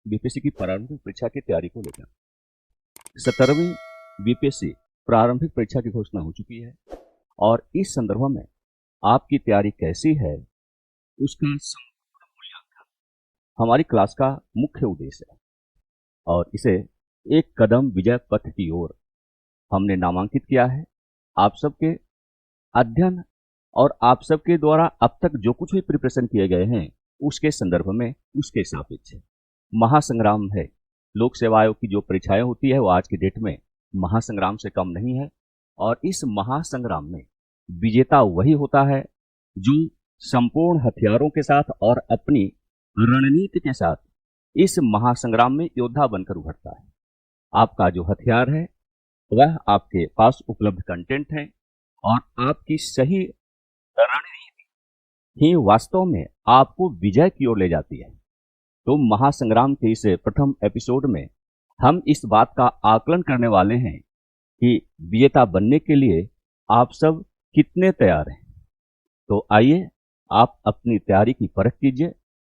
BPSC की प्रारंभिक परीक्षा की तैयारी को लेकर 17वीं बीपीएससी प्रारंभिक परीक्षा की घोषणा हो चुकी है और इस संदर्भ में आपकी तैयारी कैसी है उसका संपूर्ण मूल्यांकन हमारी क्लास का मुख्य उद्देश्य है और इसे एक कदम विजय पथ की ओर हमने नामांकित किया है। आप सबके अध्ययन और आप सबके द्वारा अब तक जो कुछ भी प्रिपरेशन किए गए हैं उसके संदर्भ में उसके सापेक्ष महासंग्राम है। लोक सेवा आयोग की जो परीक्षाएं होती है वो आज की डेट में महासंग्राम से कम नहीं है और इस महासंग्राम में विजेता वही होता है जो संपूर्ण हथियारों के साथ और अपनी रणनीति के साथ इस महासंग्राम में योद्धा बनकर उभरता है। आपका जो हथियार है वह आपके पास उपलब्ध कंटेंट है और आपकी सही रणनीति ही वास्तव में आपको विजय की ओर ले जाती है। तो महासंग्राम के इस प्रथम एपिसोड में हम इस बात का आकलन करने वाले हैं कि विजेता बनने के लिए आप सब कितने तैयार हैं। तो आइए आप अपनी तैयारी की परख कीजिए,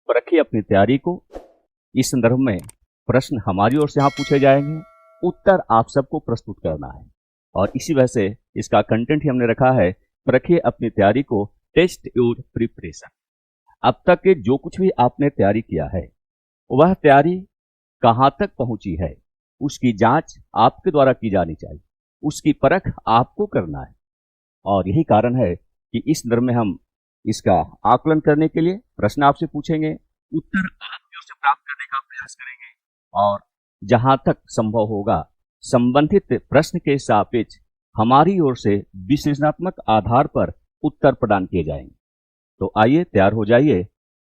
परखिए अपनी तैयारी को। इस संदर्भ में प्रश्न हमारी ओर से यहाँ पूछे जाएंगे, उत्तर आप सबको प्रस्तुत करना है और इसी वजह से इसका कंटेंट ही हमने रखा है परखिए अपनी तैयारी को, टेस्ट योर प्रिपरेशन। अब तक के जो कुछ भी आपने तैयारी किया है वह तैयारी कहाँ तक पहुंची है उसकी जांच आपके द्वारा की जानी चाहिए, उसकी परख आपको करना है और यही कारण है कि इस संदर्भ में हम इसका आकलन करने के लिए प्रश्न आपसे पूछेंगे, उत्तर आपकी ओर से प्राप्त करने का प्रयास करेंगे और जहां तक संभव होगा संबंधित प्रश्न के सापेक्ष हमारी ओर से विश्लेषणात्मक आधार पर उत्तर प्रदान किए जाएंगे। तो आइए तैयार हो जाइए।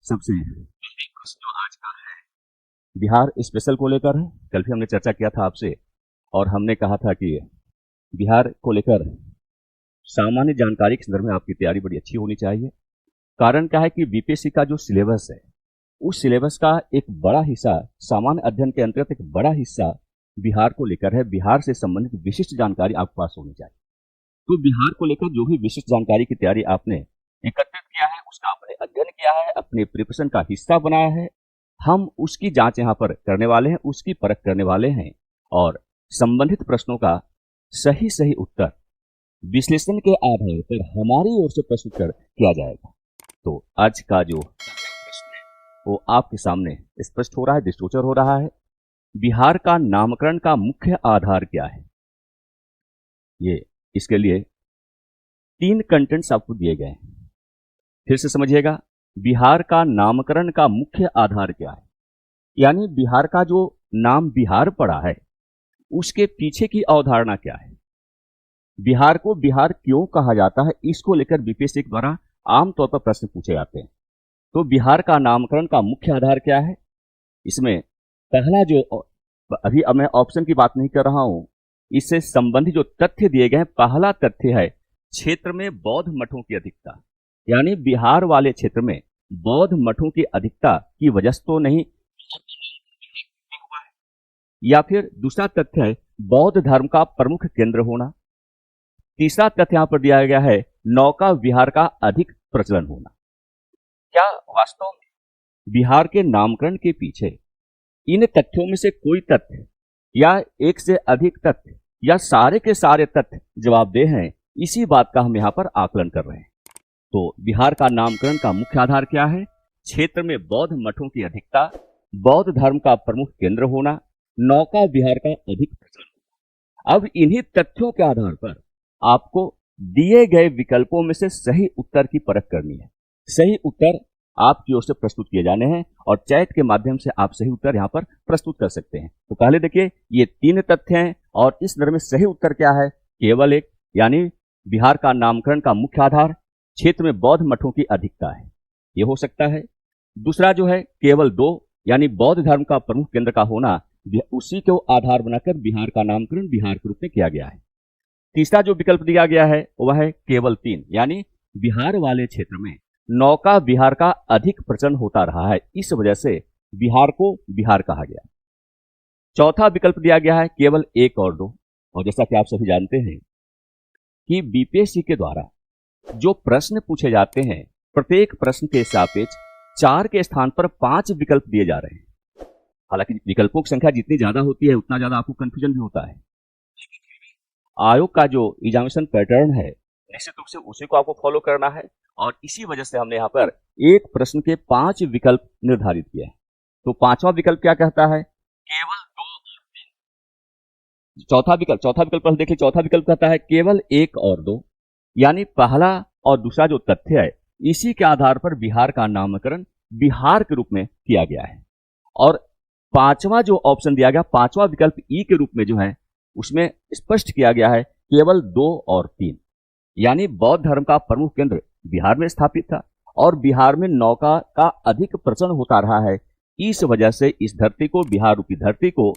सबसे प्रश्न जो आज का है बिहार स्पेशल को लेकर है। कल भी हमने चर्चा किया था आपसे और हमने कहा था कि बिहार को लेकर सामान्य जानकारी के संदर्भ में आपकी तैयारी बड़ी अच्छी होनी चाहिए। कारण क्या है कि बीपीएससी का जो सिलेबस है उस सिलेबस का एक बड़ा हिस्सा, सामान्य अध्ययन के अंतर्गत एक बड़ा हिस्सा बिहार को लेकर है। बिहार से संबंधित विशिष्ट जानकारी आपके पास होनी चाहिए। तो बिहार को लेकर जो भी विशिष्ट जानकारी की तैयारी आपने एकत्रित किया है, उसका आपने अध्ययन किया है, अपने प्रिपरेशन का हिस्सा बनाया है, हम उसकी जांच यहाँ पर करने वाले हैं, उसकी परख करने वाले हैं और संबंधित प्रश्नों का सही उत्तर विश्लेषण के आधार पर हमारी ओर से प्रस्तुत किया जाएगा। तो आज का जो प्रश्न है वो आपके सामने स्पष्ट हो रहा है, दृष्टिगोचर हो रहा है। बिहार का नामकरण का मुख्य आधार क्या है? ये इसके लिए 3 कंटेंट्स आपको दिए गए हैं। फिर से समझिएगा, बिहार का नामकरण का मुख्य आधार क्या है, यानी बिहार का जो नाम बिहार पड़ा है उसके पीछे की अवधारणा क्या है, बिहार को बिहार क्यों कहा जाता है, इसको लेकर बीपीएससी द्वारा आमतौर पर प्रश्न पूछे जाते हैं। तो बिहार का नामकरण का मुख्य आधार क्या है, इसमें पहला जो, अभी मैं ऑप्शन की बात नहीं कर रहा हूं, इससे संबंधित जो तथ्य दिए गए हैं, पहला तथ्य है क्षेत्र में बौद्ध मठों की अधिकता, यानी बिहार वाले क्षेत्र में बौद्ध मठों की अधिकता की वजह से तो नहीं, या फिर दूसरा तथ्य है बौद्ध धर्म का प्रमुख केंद्र होना। तीसरा तथ्य यहां पर दिया गया है नौका विहार का अधिक प्रचलन होना। क्या वास्तव में बिहार के नामकरण के पीछे इन तथ्यों में से कोई तथ्य या एक से अधिक तथ्य या सारे के सारे तथ्य जवाबदेह हैं? इसी बात का हम यहां पर आकलन कर रहे हैं। तो बिहार का नामकरण का मुख्य आधार क्या है? क्षेत्र में बौद्ध मठों की अधिकता, बौद्ध धर्म का प्रमुख केंद्र होना, नौका विहार का अधिक प्रचलन। अब इन्हीं तथ्यों के आधार पर आपको दिए गए विकल्पों में से सही उत्तर की परख करनी है। सही उत्तर आपकी ओर से प्रस्तुत किए जाने हैं और चैट के माध्यम से आप सही उत्तर यहां पर प्रस्तुत कर सकते हैं। तो पहले देखिए, ये 3 तथ्य हैं और इस संदर्भ में सही उत्तर क्या है? केवल एक, यानी बिहार का नामकरण का मुख्य आधार क्षेत्र में बौद्ध मठों की अधिकता है, यह हो सकता है। दूसरा जो है केवल 2, यानी बौद्ध धर्म का प्रमुख केंद्र का होना, उसी को आधार बनाकर बिहार का नामकरण बिहार के रूप में किया गया है। तीसरा जो विकल्प दिया गया है वह है केवल 3, यानी बिहार वाले क्षेत्र में नौका विहार का अधिक प्रचलन होता रहा है, इस वजह से बिहार को बिहार कहा गया। चौथा विकल्प दिया गया है केवल 1 और 2, और जैसा कि आप सभी जानते हैं कि बीपीएससी के द्वारा जो प्रश्न पूछे जाते हैं प्रत्येक प्रश्न के सापेक्ष 4 के स्थान पर 5 विकल्प दिए जा रहे हैं। हालांकि विकल्पों की संख्या जितनी ज्यादा होती है उतना ज्यादा आपको कंफ्यूजन भी होता है। आयोग का जो एग्जामिनेशन पैटर्न है निश्चित रूप से उसी को आपको फॉलो करना है, और इसी वजह से हमने यहाँ पर एक प्रश्न के 5 विकल्प निर्धारित किए हैं। तो 5वां विकल्प क्या कहता है? केवल 2 और 3। चौथा विकल्प पहले देखिए। चौथा विकल्प कहता है केवल 1 और 2, यानी पहला और दूसरा जो तथ्य है इसी के आधार पर बिहार का नामकरण बिहार के रूप में किया गया है। और 5वां जो ऑप्शन दिया गया, 5वां विकल्प ई के रूप में जो है उसमें स्पष्ट किया गया है केवल 2 और 3, यानी बौद्ध धर्म का प्रमुख केंद्र बिहार में स्थापित था और बिहार में नौका का अधिक प्रचलन होता रहा है। इस वजह से इस धरती को, बिहार रूपी धरती को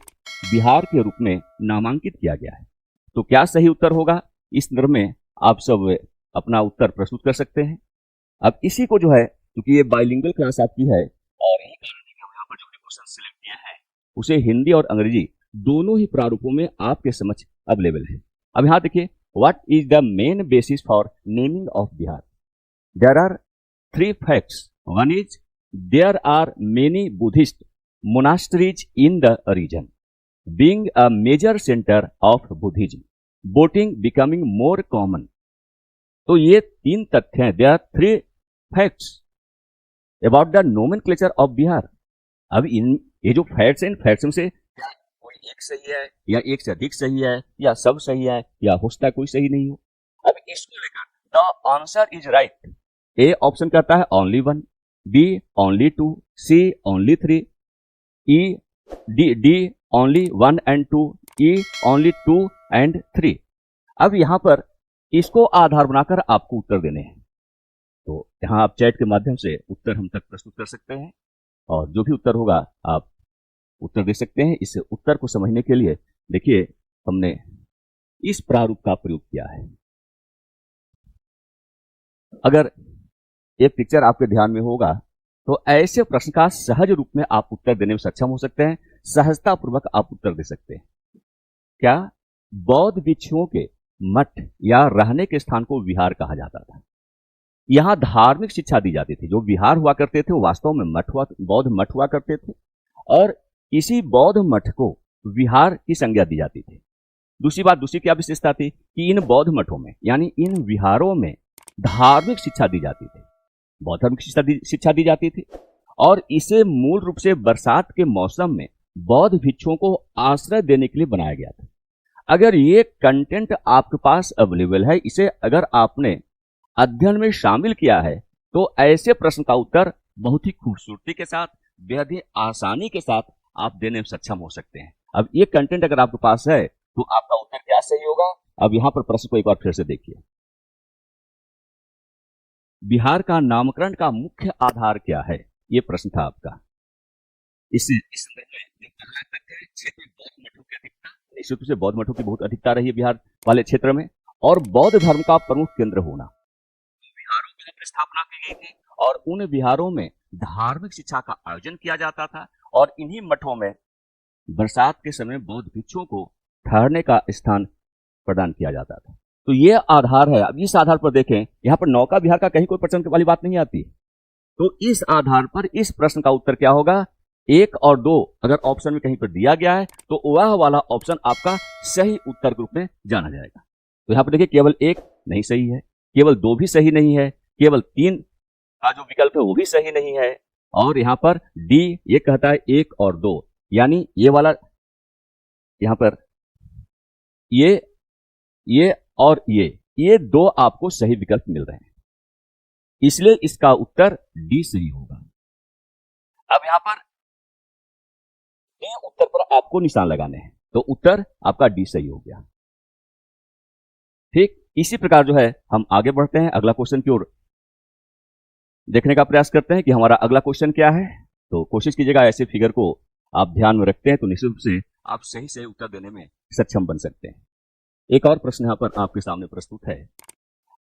बिहार के रूप में नामांकित किया गया है। तो क्या सही उत्तर होगा? इस संदर्भ में आप सब अपना उत्तर प्रस्तुत कर सकते हैं। अब इसी को जो है, क्योंकि ये बाइलिंगुअल क्लास आपकी है और यही कारण है कि हम यहाँ पर जो क्वेश्चन सिलेक्ट किया है उसे हिंदी और अंग्रेजी दोनों ही प्रारूपों में आपके समक्ष अवेलेबल है। अब यहाँ देखिए, what is the main basis for naming of Bihar? There are 3 facts. One is there are many Buddhist monasteries in the region, being a major centre of Buddhism, boating becoming more common. तो ये 3 तथ्य हैं। There are 3 facts about the nomenclature of Bihar. अब ये जो facts हैं, इन facts में से कोई एक सही है या एक से अधिक सही है या सब सही है या हो सकता है कोई सही नहीं हो। अब इसको लेकर the answer is right. A option कहता है only 1, B only 2, C only 3, E D only 1 and 2, E only 2 and 3। अब यहां पर इसको आधार बनाकर आपको उत्तर देने हैं। तो यहां आप चैट के माध्यम से उत्तर हम तक प्रस्तुत कर सकते हैं और जो भी उत्तर होगा आप उत्तर दे सकते हैं। इस उत्तर को समझने के लिए देखिए हमने इस प्रारूप का प्रयोग किया है। अगर ये पिक्चर आपके ध्यान में होगा तो ऐसे प्रश्न का सहज रूप में आप उत्तर देने में सक्षम हो सकते हैं, सहजता पूर्वक आप उत्तर दे सकते हैं। क्या बौद्ध भिक्षुओं के मठ या रहने के स्थान को विहार कहा जाता था? यहां धार्मिक शिक्षा दी जाती थी। जो विहार हुआ करते थे वो वास्तव में बौद्ध मठ हुआ करते थे और इसी बौद्ध मठ को विहार की संज्ञा दी जाती थी। दूसरी क्या विशेषता थी कि इन बौद्ध मठों में यानी इन विहारों में धार्मिक शिक्षा दी जाती थी, बौद्ध धर्म की शिक्षा दी जाती थी और इसे मूल रूप से बरसात के मौसम में बौद्ध भिक्षुओं को आश्रय देने के लिए बनाया गया था। अगर ये कंटेंट आपके पास अवेलेबल है, इसे अगर आपने अध्ययन में शामिल किया है, तो ऐसे प्रश्न का उत्तर बहुत ही खूबसूरती के साथ, बेहद ही आसानी के साथ आप देने में सक्षम हो सकते हैं। अब ये कंटेंट अगर आपके पास है तो आपका उत्तर क्या सही होगा? अब यहां पर प्रश्न को एक बार फिर से देखिए। बिहार का नामकरण का मुख्य आधार क्या है? ये प्रश्न था आपका। इस संदर्भ में क्षेत्र में बौद्ध मठों की अधिकता, निश्चित रूप से बौद्ध मठों की बहुत अधिकता रही है बिहार वाले क्षेत्र में, और बौद्ध धर्म का प्रमुख केंद्र होना। विहारों की स्थापना की गई थी और उन विहारों में धार्मिक शिक्षा का आयोजन किया जाता था और इन्हीं मठों में बरसात के समय बौद्ध भिक्षुओं को ठहरने का स्थान प्रदान किया जाता था। तो ये आधार है। अब इस आधार पर देखें, यहाँ पर नौका विहार का कहीं कोई प्रश्न वाली बात नहीं आती। तो इस आधार पर इस प्रश्न का उत्तर क्या होगा? 1 और 2 अगर ऑप्शन में कहीं पर दिया गया है तो वह वाला ऑप्शन आपका सही उत्तर के रूप में जाना जाएगा। तो यहाँ पर देखिए, केवल 1 नहीं सही है, केवल 2 भी सही नहीं है, केवल 3 का जो विकल्प है वो भी सही नहीं है, और यहाँ पर डी ये कहता है 1 और 2, यानी ये वाला यहाँ पर ये और ये 2 आपको सही विकल्प मिल रहे हैं, इसलिए इसका उत्तर डी सही होगा। अब यहां पर डी उत्तर पर आपको निशान लगाने हैं, तो उत्तर आपका डी सही हो गया। ठीक इसी प्रकार जो है हम आगे बढ़ते हैं, अगला क्वेश्चन की ओर देखने का प्रयास करते हैं कि हमारा अगला क्वेश्चन क्या है। तो कोशिश कीजिएगा ऐसे फिगर को आप ध्यान में रखते हैं तो निश्चित रूप से आप सही सही उत्तर देने में सक्षम बन सकते हैं। एक और प्रश्न यहां पर आपके सामने प्रस्तुत है।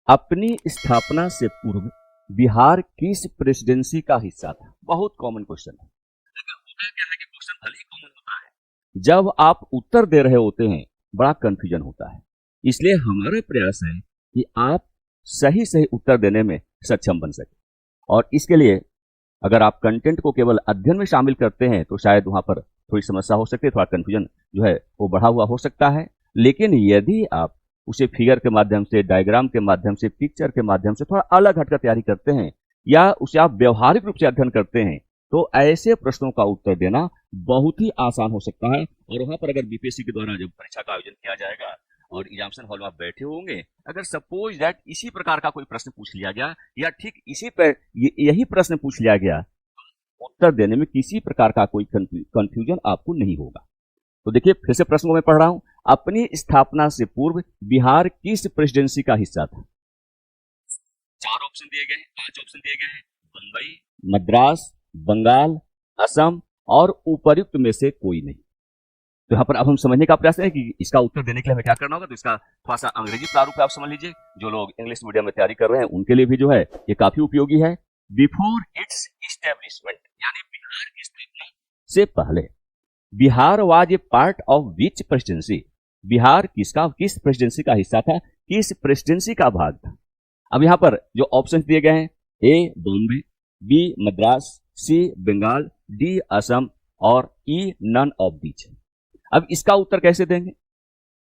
अपनी स्थापना से पूर्व बिहार किस प्रेसिडेंसी का हिस्सा था? बहुत कॉमन क्वेश्चन है। होता क्या है कि क्वेश्चन भले ही कॉमन होता है, जब आप उत्तर दे रहे होते हैं बड़ा कंफ्यूजन होता है। इसलिए हमारा प्रयास है कि आप सही सही उत्तर देने में सक्षम बन सके, और इसके लिए अगर आप कंटेंट को केवल अध्ययन में शामिल करते हैं तो शायद वहां पर थोड़ी समस्या हो सकती है, थोड़ा कंफ्यूजन जो है वो बढ़ा हुआ हो सकता है। लेकिन यदि आप उसे फिगर के माध्यम से, डायग्राम के माध्यम से, पिक्चर के माध्यम से थोड़ा अलग हटकर तैयारी करते हैं, या उसे आप व्यवहारिक रूप से अध्ययन करते हैं, तो ऐसे प्रश्नों का उत्तर देना बहुत ही आसान हो सकता है। और वहां पर अगर बीपीएससी के द्वारा जब परीक्षा का आयोजन किया जाएगा और एग्जामिनेशन हॉल में आप बैठे होंगे, अगर सपोज दैट इसी प्रकार का कोई प्रश्न पूछ लिया गया, या ठीक इसी पर यही प्रश्न पूछ लिया गया, उत्तर देने में किसी प्रकार का कोई कंफ्यूजन आपको नहीं होगा। तो देखिए, फिर से प्रश्न को मैं पढ़ रहा हूं। अपनी स्थापना से पूर्व बिहार किस प्रेसिडेंसी का हिस्सा था? 4 ऑप्शन दिए गए, 5 ऑप्शन दिए गए हैं। बंबई, मद्रास, बंगाल, असम और उपर्युक्त में से कोई नहीं। तो यहाँ पर अब हम समझने का प्रयास करें कि इसका उत्तर देने के लिए हमें क्या करना होगा। तो इसका थोड़ा सा अंग्रेजी प्रारूप आप समझ लीजिए। जो लोग इंग्लिश मीडियम में तैयारी कर रहे हैं उनके लिए भी जो है ये काफी उपयोगी है। बिफोर इट्स इस्टेब्लिशमेंट, यानी बिहार की स्थापना से पहले, Bihar was a part of which presidency? Bihar किस प्रेसिडेंसी का हिस्सा था, किस प्रेसिडेंसी का भाग था? अब यहाँ पर जो ऑप्शन दिए गए हैं, ए बॉम्बे, बी मद्रास, सी बंगाल, डी असम और ई नन ऑफ दीज। अब इसका उत्तर कैसे देंगे?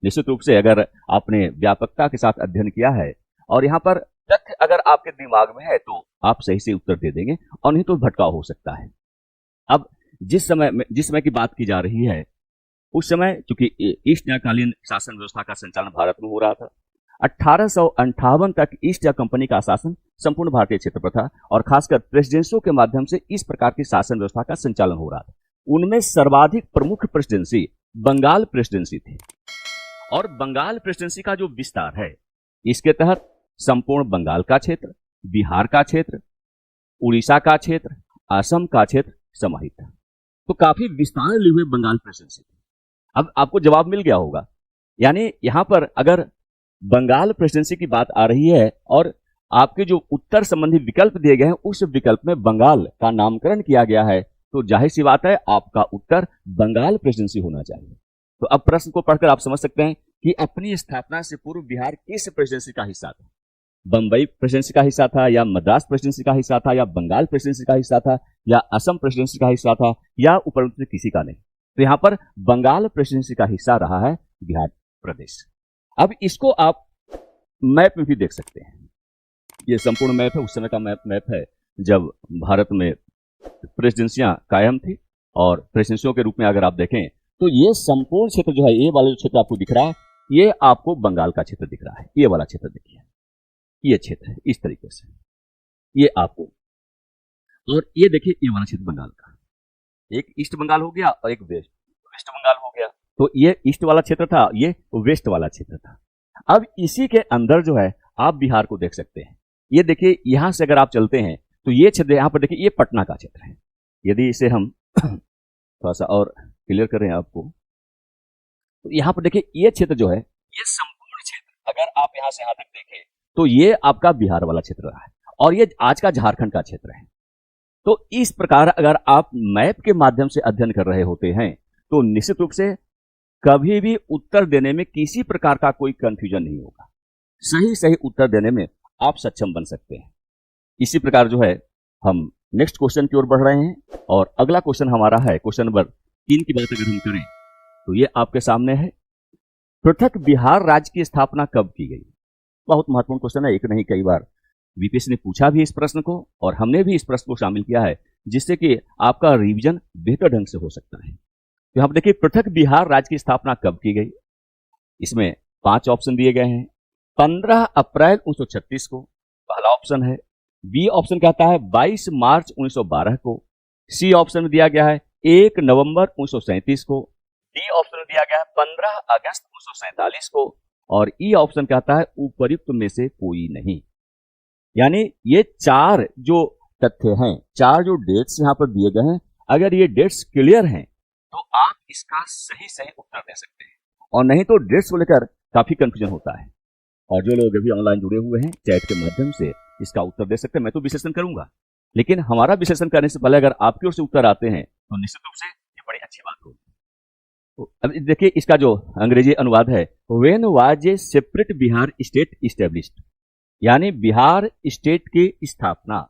निश्चित रूप से अगर आपने व्यापकता के साथ अध्ययन किया है और यहाँ पर तथ्य अगर आपके दिमाग में है तो आप सही से उत्तर दे देंगे, और नहीं तो भटकाव हो सकता है। अब जिस समय की बात की जा रही है, उस समय चूंकि ईस्ट इंडियाकालीन शासन व्यवस्था का संचालन भारत में हो रहा था। 1858 तक ईस्ट इंडिया कंपनी का शासन संपूर्ण भारतीय क्षेत्र पर था, और खासकर प्रेसिडेंसियों के माध्यम से इस प्रकार की शासन व्यवस्था का संचालन हो रहा था। उनमें सर्वाधिक प्रमुख प्रेसिडेंसी बंगाल प्रेसिडेंसी थी, और बंगाल प्रेसिडेंसी का जो विस्तार है, इसके तहत संपूर्ण बंगाल का क्षेत्र, बिहार का क्षेत्र, उड़ीसा का क्षेत्र, असम का क्षेत्र समाहित था। तो काफी विस्तार लिए हुए बंगाल प्रेसिडेंसी थी। अब आपको जवाब मिल गया होगा। यानी यहां पर अगर बंगाल प्रेसिडेंसी की बात आ रही है और आपके जो उत्तर संबंधी विकल्प दिए गए हैं उस विकल्प में बंगाल का नामकरण किया गया है, तो जाहिर सी बात है आपका उत्तर बंगाल प्रेसिडेंसी होना चाहिए। तो अब प्रश्न को पढ़कर आप समझ सकते हैं कि अपनी स्थापना से पूर्व बिहार किस प्रेसिडेंसी का हिस्सा था? बंबई प्रेसिडेंसी का हिस्सा था, या मद्रास प्रेसिडेंसी का हिस्सा था, या बंगाल प्रेसिडेंसी का हिस्सा था, या असम प्रेसिडेंसी का हिस्सा था, या उपरोक्त किसी का नहीं? तो यहां पर बंगाल प्रेसिडेंसी का हिस्सा रहा है बिहार प्रदेश। अब इसको आप मैप में भी देख सकते हैं। ये संपूर्ण मैप है, उस समय का मैप है जब भारत में प्रेसिडेंसियां कायम थी, और प्रेसिडेंसियों के रूप में अगर आप देखें तो ये संपूर्ण क्षेत्र जो है, ये वाला जो क्षेत्र आपको दिख रहा है, ये आपको बंगाल का क्षेत्र दिख रहा है। ये वाला क्षेत्र देखिए, ये क्षेत्र है इस तरीके से, ये आपको, और ये देखिए ये वाला क्षेत्र बंगाल का। एक ईस्ट बंगाल हो गया और एक वेस्ट बंगाल हो गया। तो ये ईस्ट वाला क्षेत्र था, ये वेस्ट वाला क्षेत्र था। अब इसी के अंदर जो है आप बिहार को देख सकते हैं। ये देखिए, यहां से अगर आप चलते हैं तो ये क्षेत्र यहां पर देखिए, ये पटना का क्षेत्र है। यदि इसे हम थोड़ा सा और क्लियर करें आपको, तो यहां पर देखिए ये क्षेत्र जो है, ये संपूर्ण क्षेत्र अगर आप यहां से यहां तक देखें तो ये आपका बिहार वाला क्षेत्र रहा है, और ये आज का झारखंड का क्षेत्र है। तो इस प्रकार अगर आप मैप के माध्यम से अध्ययन कर रहे होते हैं तो निश्चित रूप से कभी भी उत्तर देने में किसी प्रकार का कोई कंफ्यूजन नहीं होगा। सही उत्तर देने में आप सक्षम बन सकते हैं। इसी प्रकार जो है हम नेक्स्ट क्वेश्चन की ओर बढ़ रहे हैं, और अगला क्वेश्चन हमारा है क्वेश्चन नंबर 3 की बात अगर हम करें तो ये आपके सामने है। पृथक बिहार राज्य की स्थापना कब की गई? बहुत महत्वपूर्ण क्वेश्चन है, एक नहीं कई बार बीपीएससी ने पूछा भी इस प्रश्न को, और हमने भी इस प्रश्न को शामिल किया है, जिससे कि आपका रिवीजन बेहतर ढंग से हो सकता है। तो यहां पर देखिए, पृथक बिहार राज्य की स्थापना कब की गई? इसमें 5 ऑप्शन दिए गए हैं। 15 अप्रैल 1936 को पहला ऑप्शन है। बी ऑप्शन कहता है 22 मार्च 1912 को। सी ऑप्शन में दिया गया है 1 नवंबर 1937 को। डी ऑप्शन में दिया गया है 15 अगस्त 1947 को, और ई ऑप्शन कहता है उपर्युक्त में से कोई नहीं। यानी ये 4 जो तथ्य हैं, 4 जो डेट्स यहां पर दिए गए हैं, अगर ये डेट्स क्लियर हैं तो आप इसका सही उत्तर दे सकते हैं, और नहीं तो डेट्स को लेकर काफी कंफ्यूजन होता है। और जो लोग अभी ऑनलाइन जुड़े हुए हैं चैट के माध्यम से इसका उत्तर दे सकते हैं। मैं तो विश्लेषण करूंगा, लेकिन हमारा विश्लेषण करने से पहले अगर आपकी ओर से उत्तर आते हैं तो निश्चित रूप से ये बड़ी अच्छी बात होगी। तो अब देखिए, इसका जो अंग्रेजी अनुवाद है, when was a separate Bihar state established, यानी बिहार स्टेट की स्थापना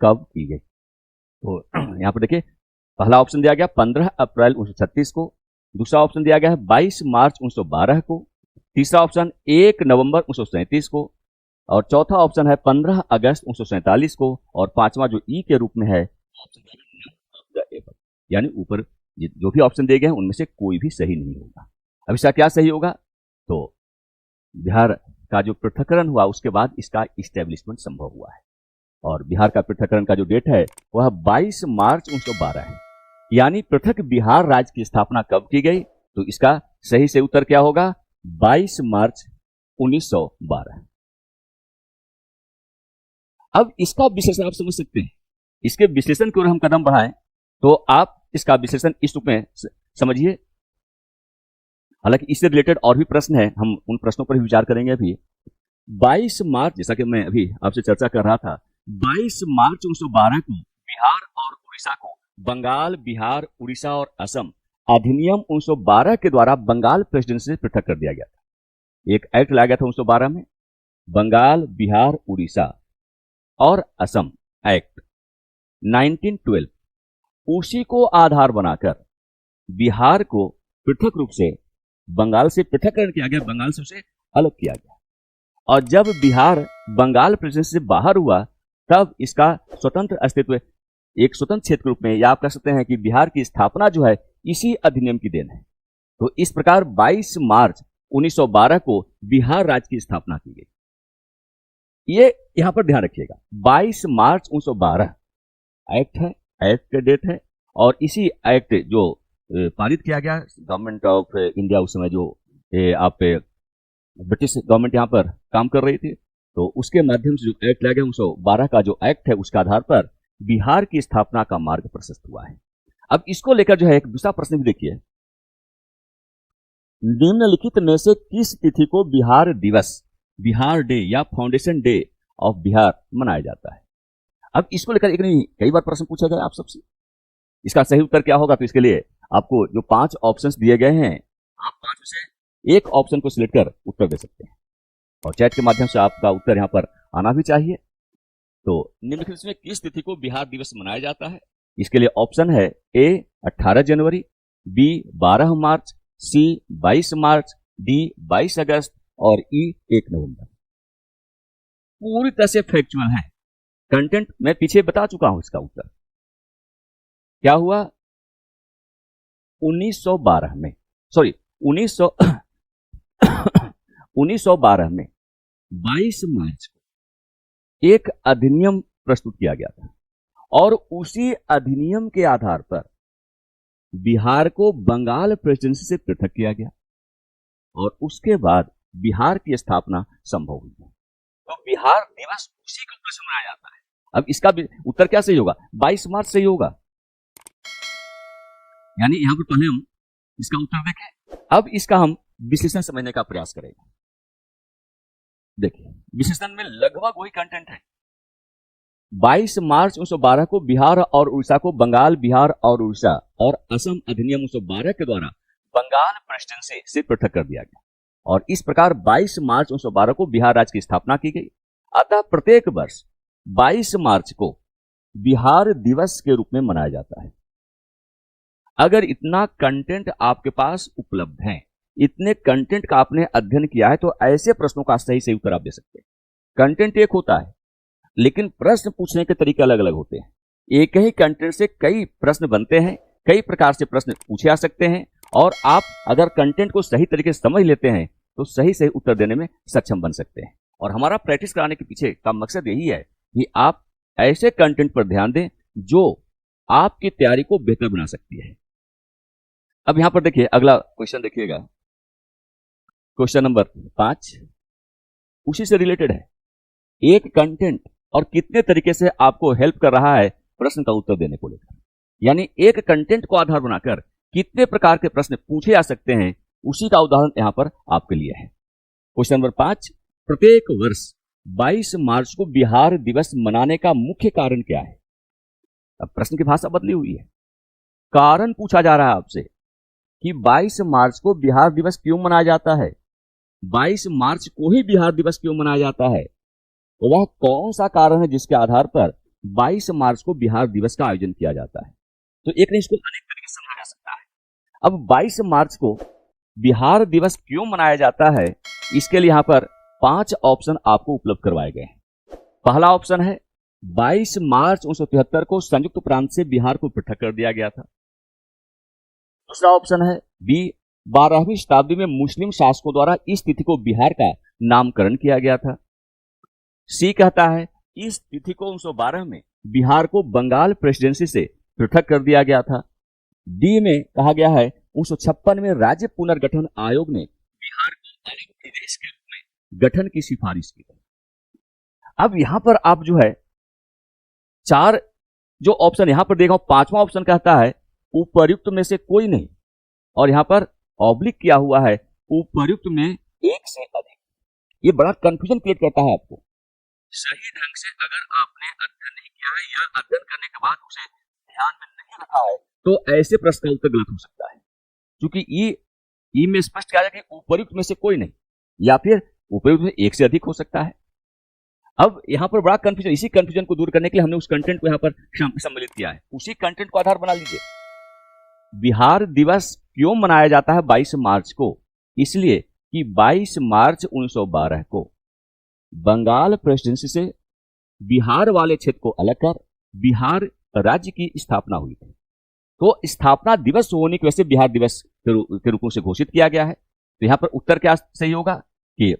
कब की गई। तो यहां पर देखिए, पहला ऑप्शन दिया गया 15 अप्रैल 1936 को, दूसरा ऑप्शन दिया गया है 22 मार्च 1912 को, तीसरा ऑप्शन 1 नवंबर 1937 को, और चौथा ऑप्शन है 15 अगस्त 1947 को, और पांचवा जो ई के रूप में है यानी ऊपर जो भी ऑप्शन दिए गए हैं उनमें से कोई भी सही नहीं होगा। अब इसका क्या सही होगा? तो बिहार का जो पृथक्करण हुआ उसके बाद इसका इस्टेब्लिशमेंट संभव हुआ है, और बिहार का पृथक्करण का जो डेट है वह 22 मार्च 1912 है। यानी पृथक बिहार राज्य की स्थापना कब की गई? तो इसका सही से उत्तर क्या होगा? 22 मार्च 1912। अब इसका विश्लेषण आप समझ सकते हैं। इसके विश्लेषण की ओर हम कदम बढ़ाएं तो आप इसका विश्लेषण इस रूप में समझिए। हालांकि इससे रिलेटेड और भी प्रश्न है, हम उन प्रश्नों पर भी विचार करेंगे। अभी 22 मार्च, जैसा कि मैं अभी आपसे चर्चा कर रहा था, 22 मार्च 1912 को बिहार और उड़ीसा को बंगाल, बिहार, उड़ीसा और असम अधिनियम 1912 के द्वारा बंगाल प्रेसिडेंसी से पृथक कर दिया गया था। एक एक्ट लाया गया था 1912 में, बंगाल, बिहार, उड़ीसा और असम एक्ट 1912। उसी को आधार बनाकर बिहार को पृथक रूप से बंगाल से पृथक्करण किया गया, बंगाल से उसे अलग किया गया। और जब बिहार बंगाल प्रेसिडेंसी से बाहर हुआ तब इसका स्वतंत्र अस्तित्व एक स्वतंत्र क्षेत्र के रूप में, या आप कह सकते हैं कि बिहार की स्थापना जो है इसी अधिनियम की देन है। तो इस प्रकार 22 मार्च 1912 को बिहार राज्य की स्थापना की गई। ये यहां पर ध्यान रखिएगा, 22 मार्च 1912 एक्ट है, एक्ट का डेट है, और इसी एक्ट जो पारित किया गया गवर्नमेंट ऑफ इंडिया, उस समय जो आप ब्रिटिश गवर्नमेंट यहां पर काम कर रही थी, तो उसके माध्यम से जो एक्ट लाया गया 1912 का जो एक्ट है उसके आधार पर बिहार की स्थापना का मार्ग प्रशस्त हुआ है। अब इसको लेकर जो है एक दूसरा प्रश्न भी देखिए, निम्नलिखित में से किस तिथि को बिहार दिवस, बिहार डे या फाउंडेशन डे ऑफ बिहार मनाया जाता है? अब इसको लेकर एक नहीं कई बार प्रश्न पूछा गया आप सबसे, इसका सही उत्तर क्या होगा? तो इसके लिए आपको जो 5 ऑप्शंस दिए गए हैं, आप 5 में से एक ऑप्शन को सिलेक्ट कर उत्तर दे सकते हैं, और चैट के माध्यम से आपका उत्तर यहां पर आना भी चाहिए। तो निम्नलिखित में किस तिथि को बिहार दिवस मनाया जाता है? इसके लिए ऑप्शन है ए 18 जनवरी, बी 12 मार्च, सी 22 मार्च, डी 22 अगस्त और ई 1 नवंबर। पूरी तरह से फैक्चुअल है, कंटेंट मैं पीछे बता चुका हूं। इसका उत्तर क्या हुआ? 1912 में, सॉरी 1912 में 22 मार्च को एक अधिनियम प्रस्तुत किया गया था, और उसी अधिनियम के आधार पर बिहार को बंगाल प्रेसिडेंसी से पृथक किया गया, और उसके बाद बिहार की स्थापना संभव हुई। तो बिहार दिवस उसी को कैसे मनाया जाता है? अब इसका उत्तर क्या सही होगा? 22 मार्च सही होगा। यानी यहां पर पहले हम इसका उत्तर देखें, अब इसका हम विश्लेषण समझने का प्रयास करेंगे। देखिए, विश्लेषण में लगभग वही कंटेंट है। 22 मार्च 1912 को बिहार और उड़ीसा को बंगाल, बिहार और उड़ीसा और असम अधिनियम 1912 के द्वारा बंगाल प्रेसिडेंसी से पृथक कर दिया गया, और इस प्रकार 22 मार्च 1912 को बिहार राज्य की स्थापना की गई। अतः प्रत्येक वर्ष 22 मार्च को बिहार दिवस के रूप में मनाया जाता है। अगर इतना कंटेंट आपके पास उपलब्ध है, इतने कंटेंट का आपने अध्ययन किया है, तो ऐसे प्रश्नों का सही से उत्तर आप दे सकते हैं। कंटेंट एक होता है, लेकिन प्रश्न पूछने के तरीके अलग अलग होते हैं। एक ही कंटेंट से कई प्रश्न बनते हैं, कई प्रकार से प्रश्न पूछे जा सकते हैं, और आप अगर कंटेंट को सही तरीके से समझ लेते हैं तो सही से उत्तर देने में सक्षम बन सकते हैं। और हमारा प्रैक्टिस कराने के पीछे का मकसद यही है कि आप ऐसे कंटेंट पर ध्यान दें जो आपकी तैयारी को बेहतर बना सकती है। अब यहां पर देखिए, अगला क्वेश्चन देखिएगा, क्वेश्चन नंबर 5 उसी से रिलेटेड है। एक कंटेंट और कितने तरीके से आपको हेल्प कर रहा है प्रश्न का उत्तर देने को लेकर, यानी एक कंटेंट को आधार बनाकर कितने प्रकार के प्रश्न पूछे जा सकते हैं, उसी का उदाहरण यहां पर आपके लिए है। क्वेश्चन नंबर 5, प्रत्येक वर्ष 22 मार्च को बिहार दिवस मनाने का मुख्य कारण क्या है? अब प्रश्न की भाषा बदली हुई है, कारण पूछा जा रहा है आपसे कि 22 मार्च को बिहार दिवस क्यों मनाया जाता है, 22 मार्च को ही बिहार दिवस क्यों मनाया जाता है, तो वह कौन सा कारण है जिसके आधार पर 22 मार्च को बिहार दिवस का आयोजन किया जाता है। तो एक नहीं, इसको अनेक तरीके से समझा जा सकता है। अब 22 मार्च को बिहार दिवस क्यों मनाया जाता है, इसके लिए यहां पर 5 ऑप्शन आपको उपलब्ध करवाए गए हैं। पहला ऑप्शन है 22 मार्च 1973 को संयुक्त प्रांत से बिहार को पृथक कर दिया गया था। दूसरा ऑप्शन है बी, 12वीं शताब्दी में मुस्लिम शासकों द्वारा इस तिथि को बिहार का नामकरण किया गया था। सी कहता है इस तिथि को 1912 में बिहार को बंगाल प्रेसिडेंसी से पृथक कर दिया गया था। डी में कहा गया है 1956 में राज्य पुनर्गठन आयोग ने बिहार को अलग प्रदेश के रूप में गठन की सिफारिश की थी। अब यहां पर आप जो है 4 जो ऑप्शन यहां पर देखो, 5वां ऑप्शन कहता है उपर्युक्त में से कोई नहीं, और यहां पर ऑब्लिक किया हुआ है उपर्युक्त में एक से अधिक। ये बड़ा कंफ्यूजन क्रिएट करता है आपको। सही ढंग से अगर आपने अध्ययन नहीं किया है या अध्ययन करने के बाद उसे ध्यान में नहीं रखा है तो ऐसे प्रश्न का उत्तर गलत हो सकता है, क्योंकि ई में स्पष्ट किया जाए कि उपर्युक्त में से कोई नहीं, या फिर उपर्युक्त में एक से अधिक हो सकता है। अब यहां पर बड़ा कंफ्यूजन, इसी कंफ्यूजन को दूर करने के लिए हमने उस कंटेंट को यहां पर सम्मिलित किया है। उसी कंटेंट को आधार बना लीजिए। बिहार दिवस क्यों मनाया जाता है 22 मार्च को? इसलिए कि 22 मार्च 1912 को बंगाल प्रेसिडेंसी से बिहार वाले क्षेत्र को अलग कर बिहार राज्य की स्थापना हुई थी। तो स्थापना दिवस होने की वजह से बिहार दिवस के रूप में से घोषित किया गया है। तो यहां पर उत्तर क्या सही होगा कि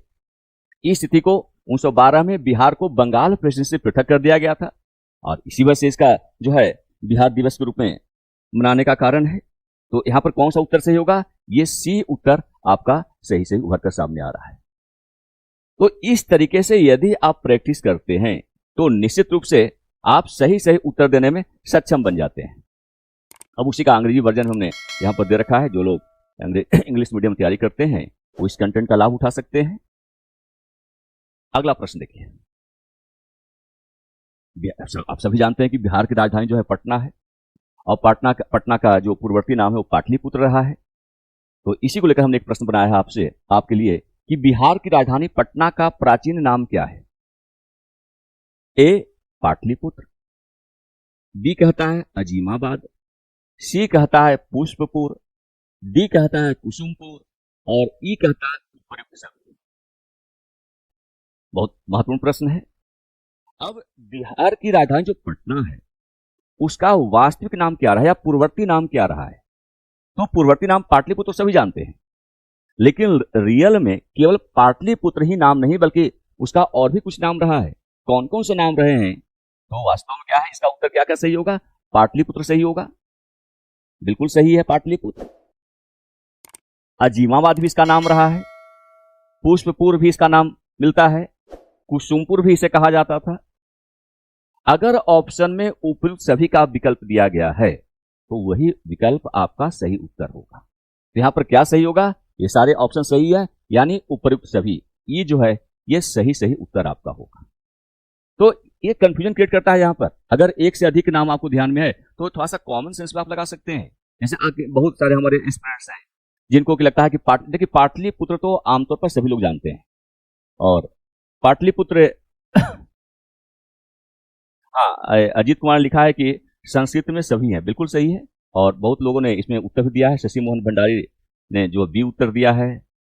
इस तिथि को 1912 में बिहार को बंगाल प्रेसिडेंसी से पृथक कर दिया गया था, और इसी वजह से इसका जो है बिहार दिवस के रूप में मनाने का कारण है। तो यहां पर कौन सा उत्तर सही होगा? ये सी उत्तर आपका सही से उभर कर सामने आ रहा है। तो इस तरीके से यदि आप प्रैक्टिस करते हैं तो निश्चित रूप से आप सही सही उत्तर देने में सक्षम बन जाते हैं। अब उसी का अंग्रेजी वर्जन हमने यहां पर दे रखा है। जो लोग इंग्लिश मीडियम तैयारी करते हैं वो इस कंटेंट का लाभ उठा सकते हैं। अगला प्रश्न देखिए। आप सभी जानते हैं कि बिहार की राजधानी जो है पटना है, और पटना का जो पूर्ववर्ती नाम है वो पाटलिपुत्र रहा है। तो इसी को लेकर हमने एक प्रश्न बनाया है आपसे, आपके लिए, कि बिहार की राजधानी पटना का प्राचीन नाम क्या है? ए पाटलिपुत्र, बी कहता है अजीमाबाद, सी कहता है पुष्पपुर, डी कहता है कुसुमपुर, और ई कहता है उपर्युक्त। बहुत महत्वपूर्ण प्रश्न है। अब बिहार की राजधानी जो पटना है उसका वास्तविक नाम क्या रहा है या पूर्ववर्ती नाम क्या रहा है? तो पूर्ववर्ती नाम पाटलिपुत्र सभी जानते हैं, लेकिन रियल में केवल पाटलिपुत्र ही नाम नहीं बल्कि उसका और भी कुछ नाम रहा है। कौन कौन से नाम रहे हैं? तो वास्तव में क्या है, इसका उत्तर क्या क्या सही होगा? पाटलिपुत्र सही होगा, बिल्कुल सही है पाटलिपुत्र। अजीमाबाद भी इसका नाम रहा है, पुष्पपुर भी इसका नाम मिलता है, कुसुमपुर भी इसे कहा जाता था। अगर ऑप्शन में उपयुक्त सभी का विकल्प दिया गया है तो वही विकल्प आपका सही उत्तर होगा। तो यहां पर क्या सही होगा? ये सारे ऑप्शन सही है, यानी उपयुक्त सभी, ये जो है ये सही सही उत्तर आपका होगा। तो ये कंफ्यूजन क्रिएट करता है। यहां पर अगर एक से अधिक नाम आपको ध्यान में है तो थोड़ा सा कॉमन सेंस में आप लगा सकते हैं। जैसे बहुत सारे हमारे स्टूडेंट्स हैं जिनको लगता है कि देखिए पाटलिपुत्र तो आमतौर पर सभी लोग जानते हैं, और पाटलिपुत्र हाँ, अजीत कुमार ने लिखा है कि संस्कृत में सभी हैं, बिल्कुल सही है। और बहुत लोगों ने इसमें उत्तर भी दिया है। शशि मोहन भंडारी ने जो बी उत्तर दिया है,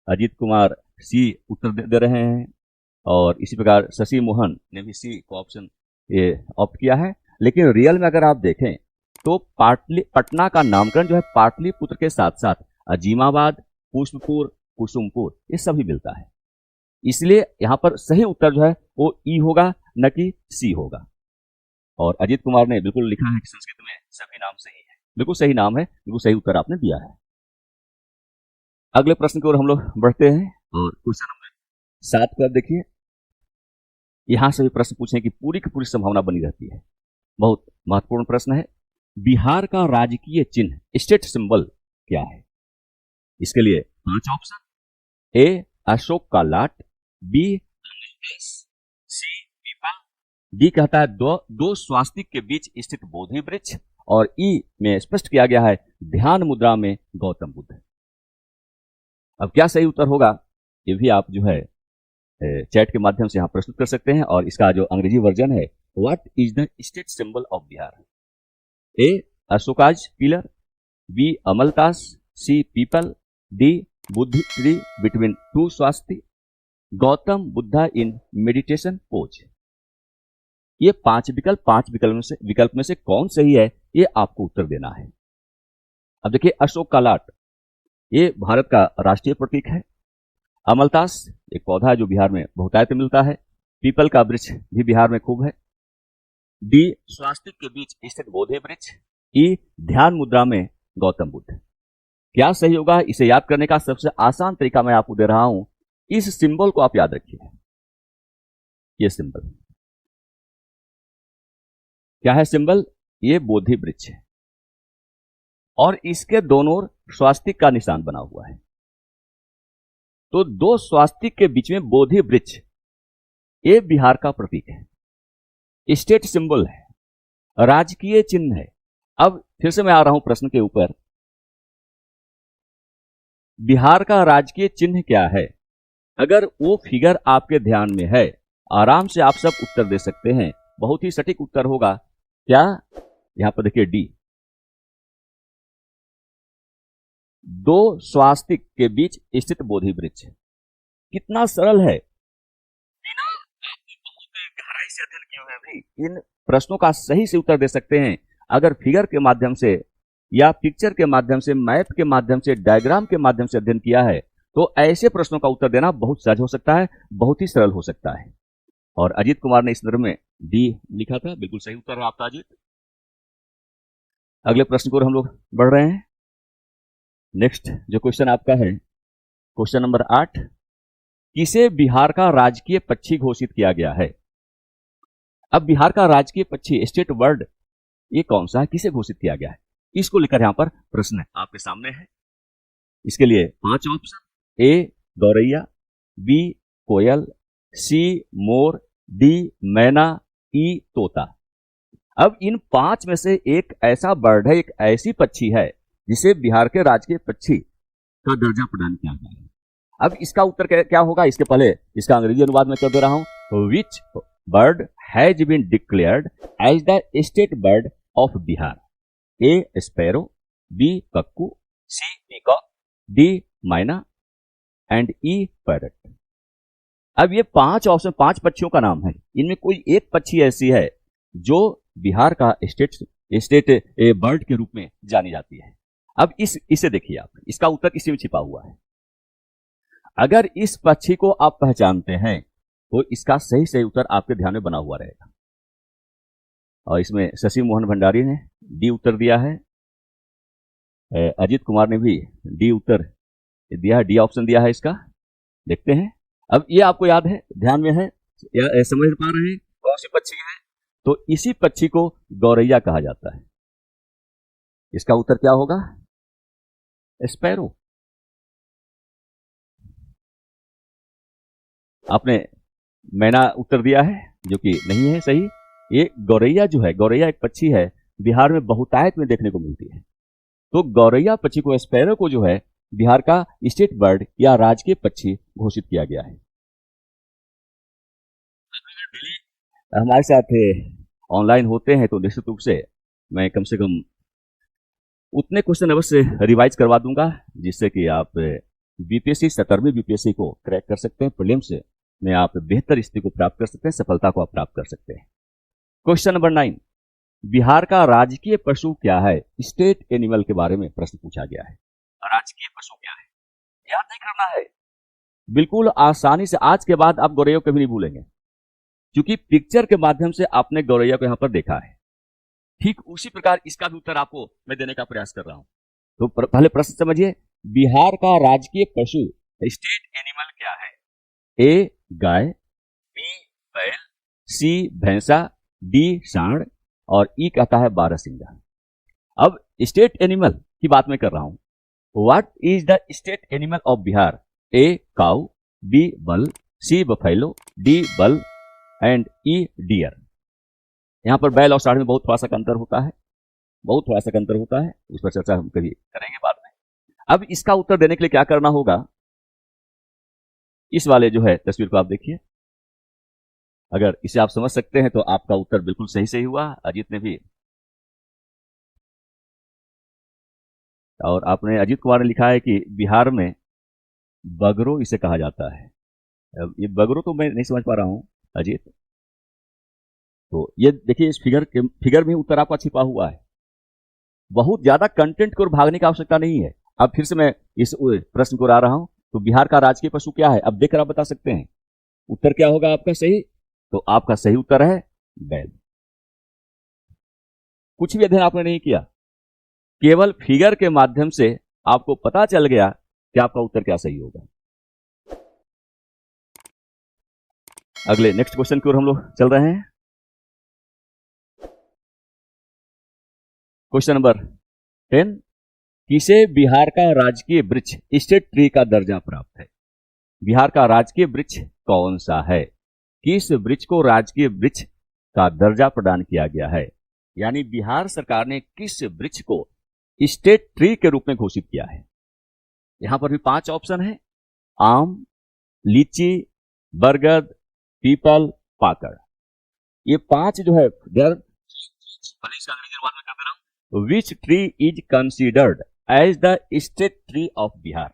अजीत कुमार सी उत्तर दे रहे हैं, और इसी प्रकार शशि मोहन ने भी सी को ऑप्शन ये ऑप्ट किया है। लेकिन रियल में अगर आप देखें तो पटना का नामकरण जो है पाटलिपुत्र के साथ साथ अजीमाबाद, पुष्पपुर, कुसुमपुर ये सभी मिलता है। इसलिए यहां पर सही उत्तर जो है वो ई होगा, न कि सी होगा। और अजीत कुमार ने बिल्कुल लिखा है कि संस्कृत में सभी नाम सही है, बिल्कुल सही नाम है, बिल्कुल सही उत्तर आपने दिया है। अगले प्रश्न की ओर हम लोग बढ़ते हैं, और क्वेश्चन नंबर 7 को आप देखिए। यहां से भी प्रश्न पूछने की पूरी संभावना बनी रहती है। बहुत महत्वपूर्ण प्रश्न है। बिहार का राजकीय चिन्ह, स्टेट सिंबल क्या है? इसके लिए 5 ऑप्शन। ए अशोक का लाट, बी सी पीपा, डी कहता है दो स्वास्तिक के बीच स्थित बोधि वृक्ष, और ई में स्पष्ट किया गया है ध्यान मुद्रा में गौतम बुद्ध। अब क्या सही उत्तर होगा ये भी आप जो है चैट के माध्यम से यहां प्रस्तुत कर सकते हैं। और इसका जो अंग्रेजी वर्जन है, what is the state symbol of Bihar? A Ashoka's pillar, B amaltas, C peepal, D Bodhi tree between two swasti, Gautam Buddha in meditation pose. ये पांच विकल्प में से कौन सही है, ये आपको उत्तर देना है। अब देखिए, अशोक का लाट ये भारत का राष्ट्रीय प्रतीक है। अमलतास एक पौधा है जो बिहार में बहुतायत में मिलता है। पीपल का वृक्ष भी बिहार में खूब है। डी स्वास्तिक के बीच स्थित बोधि वृक्ष, ई ध्यान मुद्रा में गौतम बुद्ध। क्या सही होगा, इसे याद करने का सबसे आसान तरीका मैं आपको दे रहा हूं। इस सिंबल को आप याद रखिए। ये सिंबल क्या है? सिंबल ये बोधि वृक्ष है और इसके दोनों ओर स्वास्तिक का निशान बना हुआ है। तो दो स्वास्तिक के बीच में बोधि वृक्ष, ये बिहार का प्रतीक है, स्टेट सिंबल है, राजकीय चिन्ह है। अब फिर से मैं आ रहा हूं प्रश्न के ऊपर। बिहार का राजकीय चिन्ह क्या है? अगर वो फिगर आपके ध्यान में है, आराम से आप सब उत्तर दे सकते हैं। बहुत ही सटीक उत्तर होगा। क्या? यहां पर देखिए डी, दो स्वास्तिक के बीच स्थित बोधि वृक्ष। कितना सरल है। बिना बहुत गहराई से अध्ययन किए हुए भी इन प्रश्नों का सही से उत्तर दे सकते हैं। अगर फिगर के माध्यम से या पिक्चर के माध्यम से, मैप के माध्यम से, डायग्राम के माध्यम से अध्ययन किया है, तो ऐसे प्रश्नों का उत्तर देना बहुत सहज हो सकता है, बहुत ही सरल हो सकता है। और अजीत कुमार ने इस संदर्भ में डी लिखा था। बिल्कुल सही उत्तर है आपका अजीत। अगले प्रश्न को हम लोग बढ़ रहे हैं। नेक्स्ट जो क्वेश्चन आपका है, क्वेश्चन नंबर 8, किसे बिहार का राजकीय पक्षी घोषित किया गया है? अब बिहार का राजकीय पक्षी, स्टेट बर्ड, ये कौन सा है, किसे घोषित किया गया है, इसको लेकर यहां पर प्रश्न आपके सामने है। इसके लिए 5 ऑप्शन: ए गौरैया, बी कोयल, सी मोर, डी मैना, ई तोता। अब इन 5 में से एक ऐसा बर्ड है, एक ऐसी पक्षी है जिसे बिहार के राजकीय पक्षी का दर्जा प्रदान किया गया है। अब इसका उत्तर क्या होगा? इसके पहले इसका अंग्रेजी अनुवाद में कर दे रहा हूं। Which bird has been declared as the state bird of Bihar? A sparrow, B cuckoo, C peacock, D myna and E parrot. अब ये 5 ऑप्शन 5 पक्षियों का नाम है। इनमें कोई एक पक्षी ऐसी है जो बिहार का स्टेट बर्ड के रूप में जानी जाती है। अब इसे देखिए आप, इसका उत्तर इसी में छिपा हुआ है। अगर इस पक्षी को आप पहचानते हैं तो इसका सही उत्तर आपके ध्यान में बना हुआ रहेगा। और इसमें शशि मोहन भंडारी ने डी उत्तर दिया है। अजीत कुमार ने भी डी उत्तर दिया है, डी ऑप्शन दिया है इसका। देखते हैं। अब ये आपको याद है, ध्यान में है या समझ पा रहे हैं कौन सी पक्षी है? तो इसी पक्षी को गौरैया कहा जाता है। इसका उत्तर क्या होगा? स्पैरो। आपने मैना उत्तर दिया है, जो कि नहीं है सही। ये गौरैया जो है, गौरैया एक पक्षी है, बिहार में बहुतायत में देखने को मिलती है। तो गौरैया पक्षी को, स्पैरो को जो है बिहार का स्टेट बर्ड या राजकीय पक्षी घोषित किया गया है। हमारे साथ ऑनलाइन होते हैं तो निश्चित रूप से मैं कम से कम उतने क्वेश्चन अवश्य रिवाइज करवा दूंगा जिससे कि आप बीपीएससी 17वीं बीपीएससी को क्रैक कर सकते हैं। प्रीलिम्स में आप बेहतर स्थिति को प्राप्त कर सकते हैं, सफलता को आप प्राप्त कर सकते हैं। क्वेश्चन नंबर 9, बिहार का राजकीय पशु क्या है? स्टेट एनिमल के बारे में प्रश्न पूछा गया है। राजकीय पशु क्या है याद नहीं करना है, बिल्कुल आसानी से। आज के बाद आप गौरैया कभी नहीं भूलेंगे, क्योंकि पिक्चर के माध्यम से आपने गौरैया को यहां पर देखा है। ठीक उसी प्रकार इसका भी उत्तर आपको मैं देने का प्रयास कर रहा हूं। तो पहले प्रश्न समझिए, बिहार का राजकीय पशु स्टेट एनिमल क्या है? ए गाय, बी बैल, सी भैंसा, डी सांड और ई कहता है बारहसिंगा। अब स्टेट एनिमल की बात मैं कर रहा हूं। What is the state animal of Bihar? A cow, B bull, C buffalo, D bull and E deer. यहां पर बैल और सांड में बहुत थोड़ा सा अंतर होता है, उस पर चर्चा हम कभी करेंगे बाद में। अब इसका उत्तर देने के लिए क्या करना होगा? इस वाले जो है तस्वीर को आप देखिए। अगर इसे आप समझ सकते हैं तो आपका उत्तर बिल्कुल सही हुआ। अजीत ने भी और आपने अजीत कुमार ने लिखा है कि बिहार में बगरो इसे कहा जाता है। अब ये बगरो तो मैं नहीं समझ पा रहा हूं अजीत। तो ये देखिए, इस फिगर में उत्तर आपका छिपा हुआ है। बहुत ज्यादा कंटेंट की ओर भागने की आवश्यकता नहीं है। अब फिर से मैं इस प्रश्न को ला रहा हूं। तो बिहार का राजकीय पशु क्या है? अब देखकर आप बता सकते हैं उत्तर क्या होगा आपका सही। तो आपका सही उत्तर है बैल। कुछ भी अध्ययन आपने नहीं किया, केवल फिगर के माध्यम से आपको पता चल गया कि आपका उत्तर क्या सही होगा। अगले नेक्स्ट क्वेश्चन की ओर हम लोग चल रहे हैं। क्वेश्चन नंबर 10, किसे बिहार का राजकीय वृक्ष स्टेट ट्री का दर्जा प्राप्त है? बिहार का राजकीय वृक्ष कौन सा है? किस वृक्ष को राजकीय वृक्ष का दर्जा प्रदान किया गया है? यानी बिहार सरकार ने किस वृक्ष को स्टेट ट्री के रूप में घोषित किया है? यहां पर भी 5 ऑप्शन है: आम, लीची, बरगद, पीपल, पाकड़। ये 5 जो है which tree is considered as the state tree of Bihar?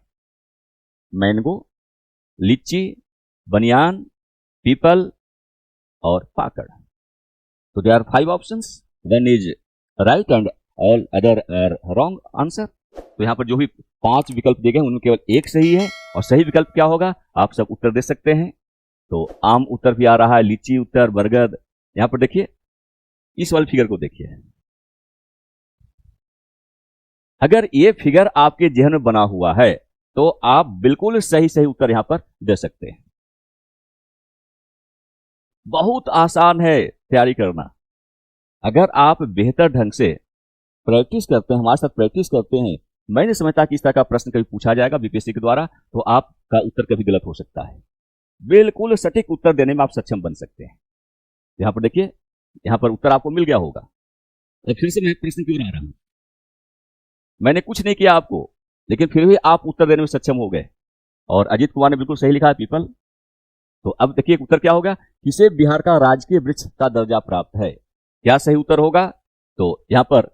Mango, litchi, banyan, peepal और पाकड़। तो there are 5 options, one is right and all other are wrong answer. तो यहां पर जो भी 5 विकल्प दिए गए उनमें केवल एक सही है, और सही विकल्प क्या होगा आप सब उत्तर दे सकते हैं। तो आम उत्तर भी आ रहा है, लीची उत्तर, बरगद। यहां पर देखिए, इस वाली फिगर को देखिए। अगर ये फिगर आपके जहन में बना हुआ है तो आप बिल्कुल सही सही उत्तर यहां पर दे सकते हैं। बहुत आसान है तैयारी करना। अगर आप बेहतर ढंग से प्रैक्टिस करते हैं, हमारे साथ प्रैक्टिस करते हैं, मैं नहीं समझता कि इस तरह का प्रश्न कभी पूछा जाएगा बीपीएससी के द्वारा तो आपका उत्तर कभी गलत हो सकता है। बिल्कुल सटीक उत्तर देने में आप सक्षम बन सकते हैं। यहां पर देखिए, यहां पर उत्तर आपको मिल गया होगा। तो फिर से मैं प्रश्न क्यों आ रहा हूं, मैंने कुछ नहीं किया आपको, लेकिन फिर भी आप उत्तर देने में सक्षम हो गए। और अजीत कुमार ने बिल्कुल सही लिखा है, पीपल। तो अब देखिए उत्तर क्या होगा, किसे बिहार का राजकीय वृक्ष का दर्जा प्राप्त है? क्या सही उत्तर होगा? तो यहां पर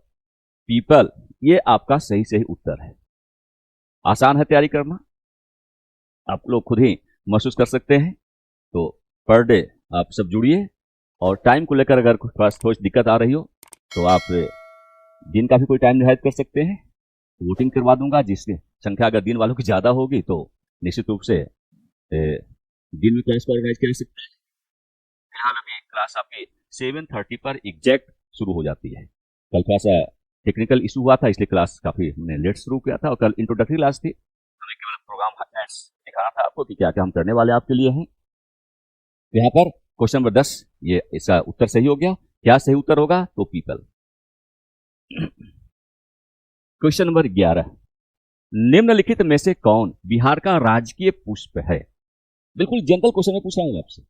पीपल, ये आपका सही सही उत्तर है। आसान है तैयारी करना, आप लोग खुद ही महसूस कर सकते हैं। तो पर डे आप सब जुड़िए, और टाइम को लेकर अगर थोड़ी दिक्कत आ रही हो तो आप दिन का भी कोई टाइम निर्धारित कर सकते हैं। वोटिंग करवा दूंगा, जिसकी संख्या अगर दिन वालों की ज्यादा होगी तो निश्चित रूप से दिन में क्लास को ऑर्गेनाइज कर सकते हैं। फिलहाल अभी क्लास आपकी 7:30 पर एग्जैक्ट शुरू हो जाती है। कल थोड़ा सा टेक्निकल इशू हुआ था, इसलिए क्लास काफी हमने लेट शुरू किया था, और कल इंट्रोडक्टरी क्लास थी। हमें केवल प्रोग्राम दिखाना था आपको कि क्या क्या हम करने वाले आपके लिए हैं। यहाँ पर क्वेश्चन नंबर 10, ये इसका उत्तर सही हो गया। क्या सही उत्तर होगा? तो पीपल। क्वेश्चन नंबर 11, निम्नलिखित में से कौन बिहार का राजकीय पुष्प है? बिल्कुल जनरल क्वेश्चन में पूछ रहा हूं आपसे,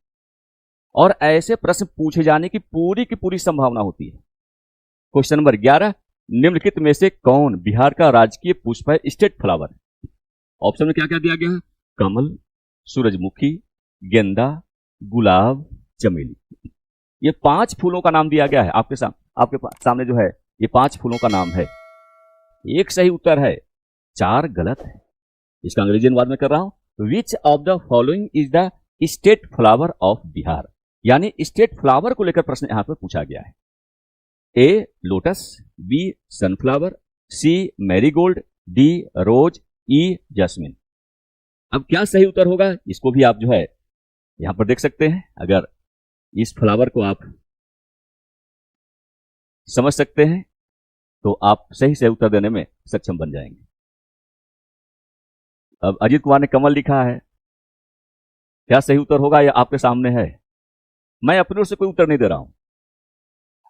और ऐसे प्रश्न पूछे जाने की पूरी संभावना होती है। क्वेश्चन नंबर 11, निम्नलिखित में से कौन बिहार का राजकीय पुष्प है, स्टेट फ्लावर? ऑप्शन में क्या क्या दिया गया है? कमल, सूरजमुखी, गेंदा, गुलाब, चमेली। ये 5 फूलों का नाम दिया गया है आपके सामने जो है, ये 5 फूलों का नाम है। एक सही उत्तर है, 4 गलत है। इसका अंग्रेजी अनुवाद में कर रहा हूं, which of the following is the state flower of Bihar? यानी स्टेट फ्लावर को लेकर प्रश्न यहां पर पूछा गया है। A lotus, B sunflower, C marigold, D rose, E jasmine. अब क्या सही उत्तर होगा इसको भी आप जो है यहां पर देख सकते हैं। अगर इस फ्लावर को आप समझ सकते हैं तो आप सही से उत्तर देने में सक्षम बन जाएंगे। अब अजीत कुमार ने कमल लिखा है, क्या सही उत्तर होगा? यह आपके सामने है। मैं अपनी ओर से कोई उत्तर नहीं दे रहा हूं,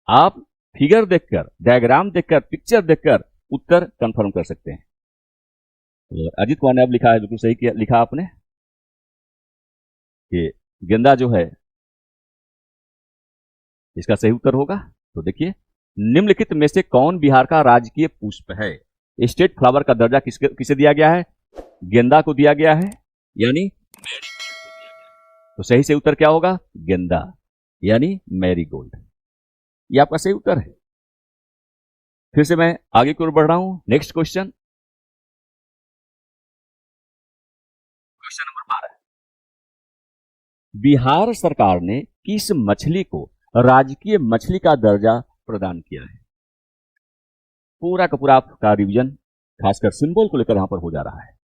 आप फिगर देखकर, डायग्राम देखकर, पिक्चर देखकर उत्तर कंफर्म कर सकते हैं। और अजीत कुमार ने अब लिखा है, बिल्कुल सही किया लिखा आपने, कि गेंदा जो है इसका सही उत्तर होगा। तो देखिए, निम्नलिखित में से कौन बिहार का राजकीय पुष्प है? स्टेट फ्लावर का दर्जा किसे दिया गया है? गेंदा को दिया गया है, यानी तो सही से उत्तर क्या होगा? गेंदा, यानी मैरीगोल्ड। ये आपका सही उत्तर है। फिर से मैं आगे की ओर बढ़ रहा हूं। नेक्स्ट क्वेश्चन, बिहार सरकार ने किस मछली को राजकीय मछली का दर्जा प्रदान किया है? पूरा का पूरा आपका रिवीजन खासकर सिंबल को लेकर यहां पर हो जा रहा है।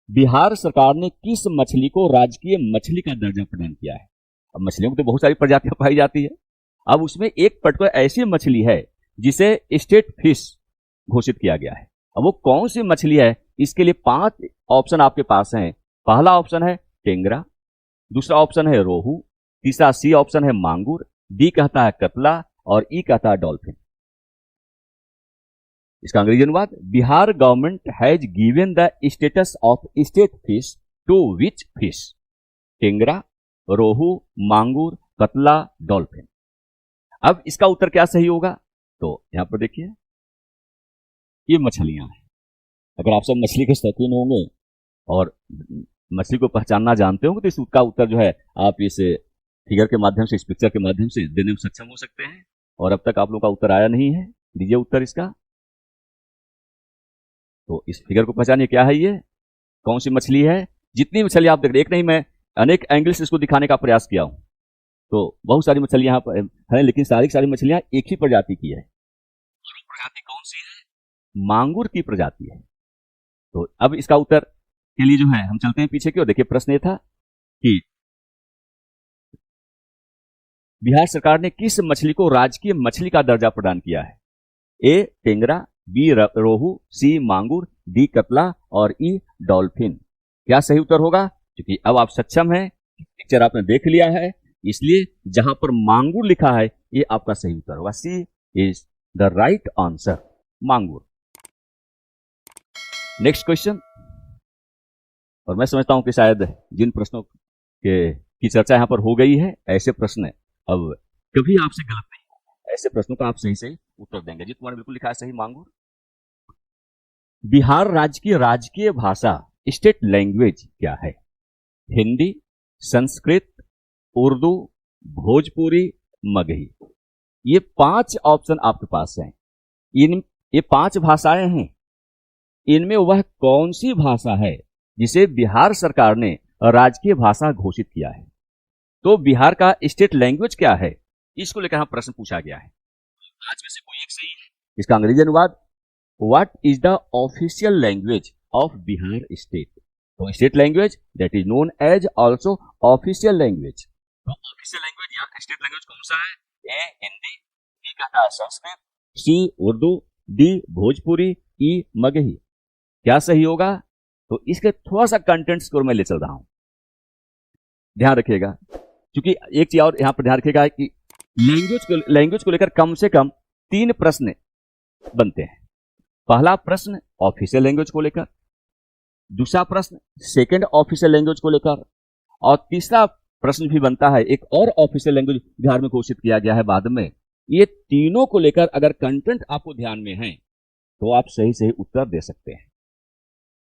बिहार सरकार ने किस मछली को राजकीय मछली का दर्जा प्रदान किया है? अब मछलियों की तो बहुत सारी प्रजातियां पाई जाती है, अब उसमें एक पर्टिकुलर ऐसी मछली है जिसे स्टेट फिश घोषित किया गया है। अब वो कौन सी मछली है, इसके लिए 5 ऑप्शन आपके पास हैं। पहला ऑप्शन है टेंगरा, दूसरा ऑप्शन है रोहू, तीसरा सी ऑप्शन है मांगुर, डी कहता है कतला और ई कहता है डॉल्फिन। इसका अंग्रेजी अनुवाद, Bihar government has given the status of state fish to which fish? Tengra, rohu, mangur, katla, dolphin. अब इसका उत्तर क्या सही होगा? तो यहां पर देखिए, ये मछलियां हैं। अगर आप सब मछली के शौकीन होंगे और मछली को पहचानना जानते होंगे तो इसका उत्तर जो है आप इस फिगर के माध्यम से, इस पिक्चर के माध्यम से देने में सक्षम हो सकते हैं। और अब तक आप लोगों का उत्तर आया नहीं है, दीजिए उत्तर इसका। तो इस फिगर को पहचानिए, क्या है ये, कौन सी मछली है? जितनी मछली आप देख रहे हैं, एक नहीं, मैं अनेक एंगल से इसको दिखाने का प्रयास किया हूं। तो बहुत सारी मछलियां यहाँ पर हैं, लेकिन सारी मछलियां एक ही प्रजाति की है। और वो प्रजाति कौन सी है? मांगुर की प्रजाति है। तो अब इसका उत्तर के लिए जो है हम चलते हैं पीछे की ओर। देखिए, प्रश्न ये था कि बिहार सरकार ने किस मछली को राजकीय मछली का दर्जा प्रदान किया है? ए टेंगरा, बी रोहू, सी मांगुर, डी कतला और ई डॉल्फिन। क्या सही उत्तर होगा? क्योंकि अब आप सक्षम हैं, पिक्चर आपने देख लिया है, इसलिए जहां पर मांगुर लिखा है ये आपका सही उत्तर होगा। C is the right answer, mangur. Next question, और मैं समझता हूं कि शायद जिन प्रश्नों की चर्चा यहां पर हो गई है, ऐसे प्रश्न अब कभी आपसे गलत नहीं, ऐसे प्रश्नों का आप सही से उत्तर देंगे। जी, तुम्हारे बिल्कुल लिखा है सही, मांगुर। बिहार राज्य की राजकीय भाषा, स्टेट लैंग्वेज क्या है? हिंदी, संस्कृत, उर्दू, भोजपुरी, मगही। ये 5 ऑप्शन आपके पास हैं। ये 5 भाषाएं हैं, इनमें वह कौन सी भाषा है जिसे बिहार सरकार ने राजकीय भाषा घोषित किया है? तो बिहार का स्टेट लैंग्वेज क्या है, इसको लेकर यहां प्रश्न पूछा गया है। आज में से कोई एक सही है। इसका अंग्रेजी अनुवाद, what is the official language of Bihar state? तो state language that is known as also official language. तो ऑफिशियल लैंग्वेज या स्टेट लैंग्वेज कौन सा है? ए हिंदी, बी कहता है Sanskrit, C Urdu, D Bhojpuri, E Magahi. क्या सही होगा? तो इसके थोड़ा सा कंटेंट्स को मैं ले चल रहा हूं, ध्यान रखिएगा। क्योंकि एक चीज और यहां पर ध्यान रखिएगा कि लैंग्वेज को लेकर कम से कम 3 प्रश्न बनते हैं। पहला प्रश्न ऑफिशियल लैंग्वेज को लेकर, दूसरा प्रश्न सेकंड ऑफिशियल लैंग्वेज को लेकर, और तीसरा प्रश्न भी बनता है एक और ऑफिशियल लैंग्वेज बिहार में घोषित किया गया है बाद में। ये तीनों को लेकर अगर कंटेंट आपको ध्यान में है तो आप सही उत्तर दे सकते हैं।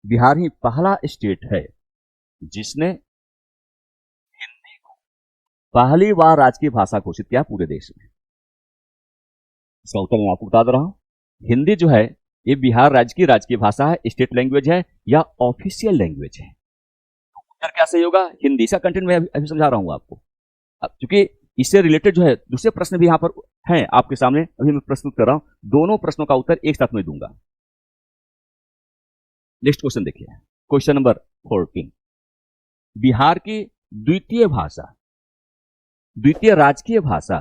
बिहार ही पहला स्टेट है जिसने हिंदी को पहली बार राजकीय भाषा घोषित किया पूरे देश में। इसका उत्तर मैं आपको बता दे रहा हूं। हिंदी जो है ये बिहार राज्य की राजकीय भाषा है, स्टेट लैंग्वेज है या ऑफिशियल लैंग्वेज है? उत्तर क्या सही होगा? हिंदी। इसका कंटेंट मैं अभी समझा रहा हूं आपको। अब क्योंकि इससे रिलेटेड जो है दूसरे प्रश्न भी यहां पर हैं आपके सामने, अभी मैं प्रस्तुत कर रहा हूं, दोनों प्रश्नों का उत्तर एक साथ में दूंगा। नेक्स्ट क्वेश्चन देखिए, क्वेश्चन नंबर 14। बिहार की द्वितीय राजकीय भाषा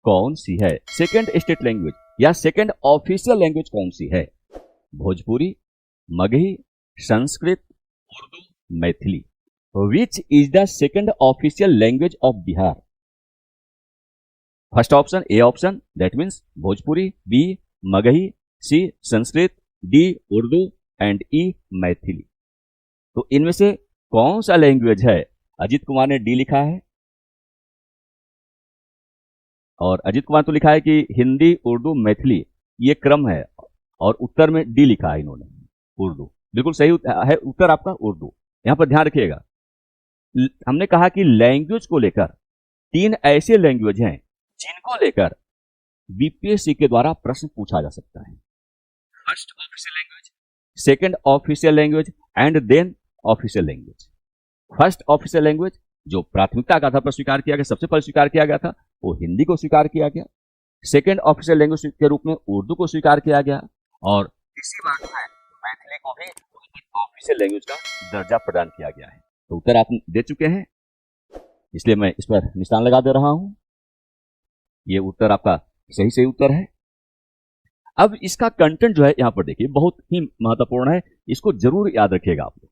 कौन सी है? सेकंड स्टेट लैंग्वेज या सेकंड ऑफिशियल लैंग्वेज कौन सी है? Bhojpuri, Magahi, Sanskrit, Urdu, Maithili. Which is the second official language of Bihar? First option A option, that means Bhojpuri, B Magahi, C Sanskrit, D Urdu and E Maithili. तो इनमें से कौन सा लैंग्वेज है? अजीत कुमार ने डी लिखा है, और अजीत कुमार तो लिखा है कि हिंदी, उर्दू, मैथिली ये क्रम है, और उत्तर में डी लिखा है इन्होंने, उर्दू। बिल्कुल सही है उत्तर आपका, उर्दू। यहां पर ध्यान रखिएगा, हमने कहा कि लैंग्वेज को लेकर 3 ऐसे लैंग्वेज हैं जिनको लेकर बीपीएससी के द्वारा प्रश्न पूछा जा सकता है। First official language, second official language and then official language. First official language जो प्राथमिकता के आधार पर स्वीकार किया गया, सबसे पहले स्वीकार किया गया था वो हिंदी को स्वीकार किया गया। सेकेंड ऑफिशियल लैंग्वेज के रूप में उर्दू को स्वीकार किया गया और इसी बार जो है मैथिली को भी ऑफिशियल लैंग्वेज का दर्जा प्रदान किया गया है। तो उत्तर आप दे चुके हैं, इसलिए मैं इस पर निशान लगा दे रहा हूं। ये उत्तर आपका सही उत्तर है। अब इसका कंटेंट जो है यहां पर देखिए बहुत ही महत्वपूर्ण है, इसको जरूर याद रखिएगा आप लोग।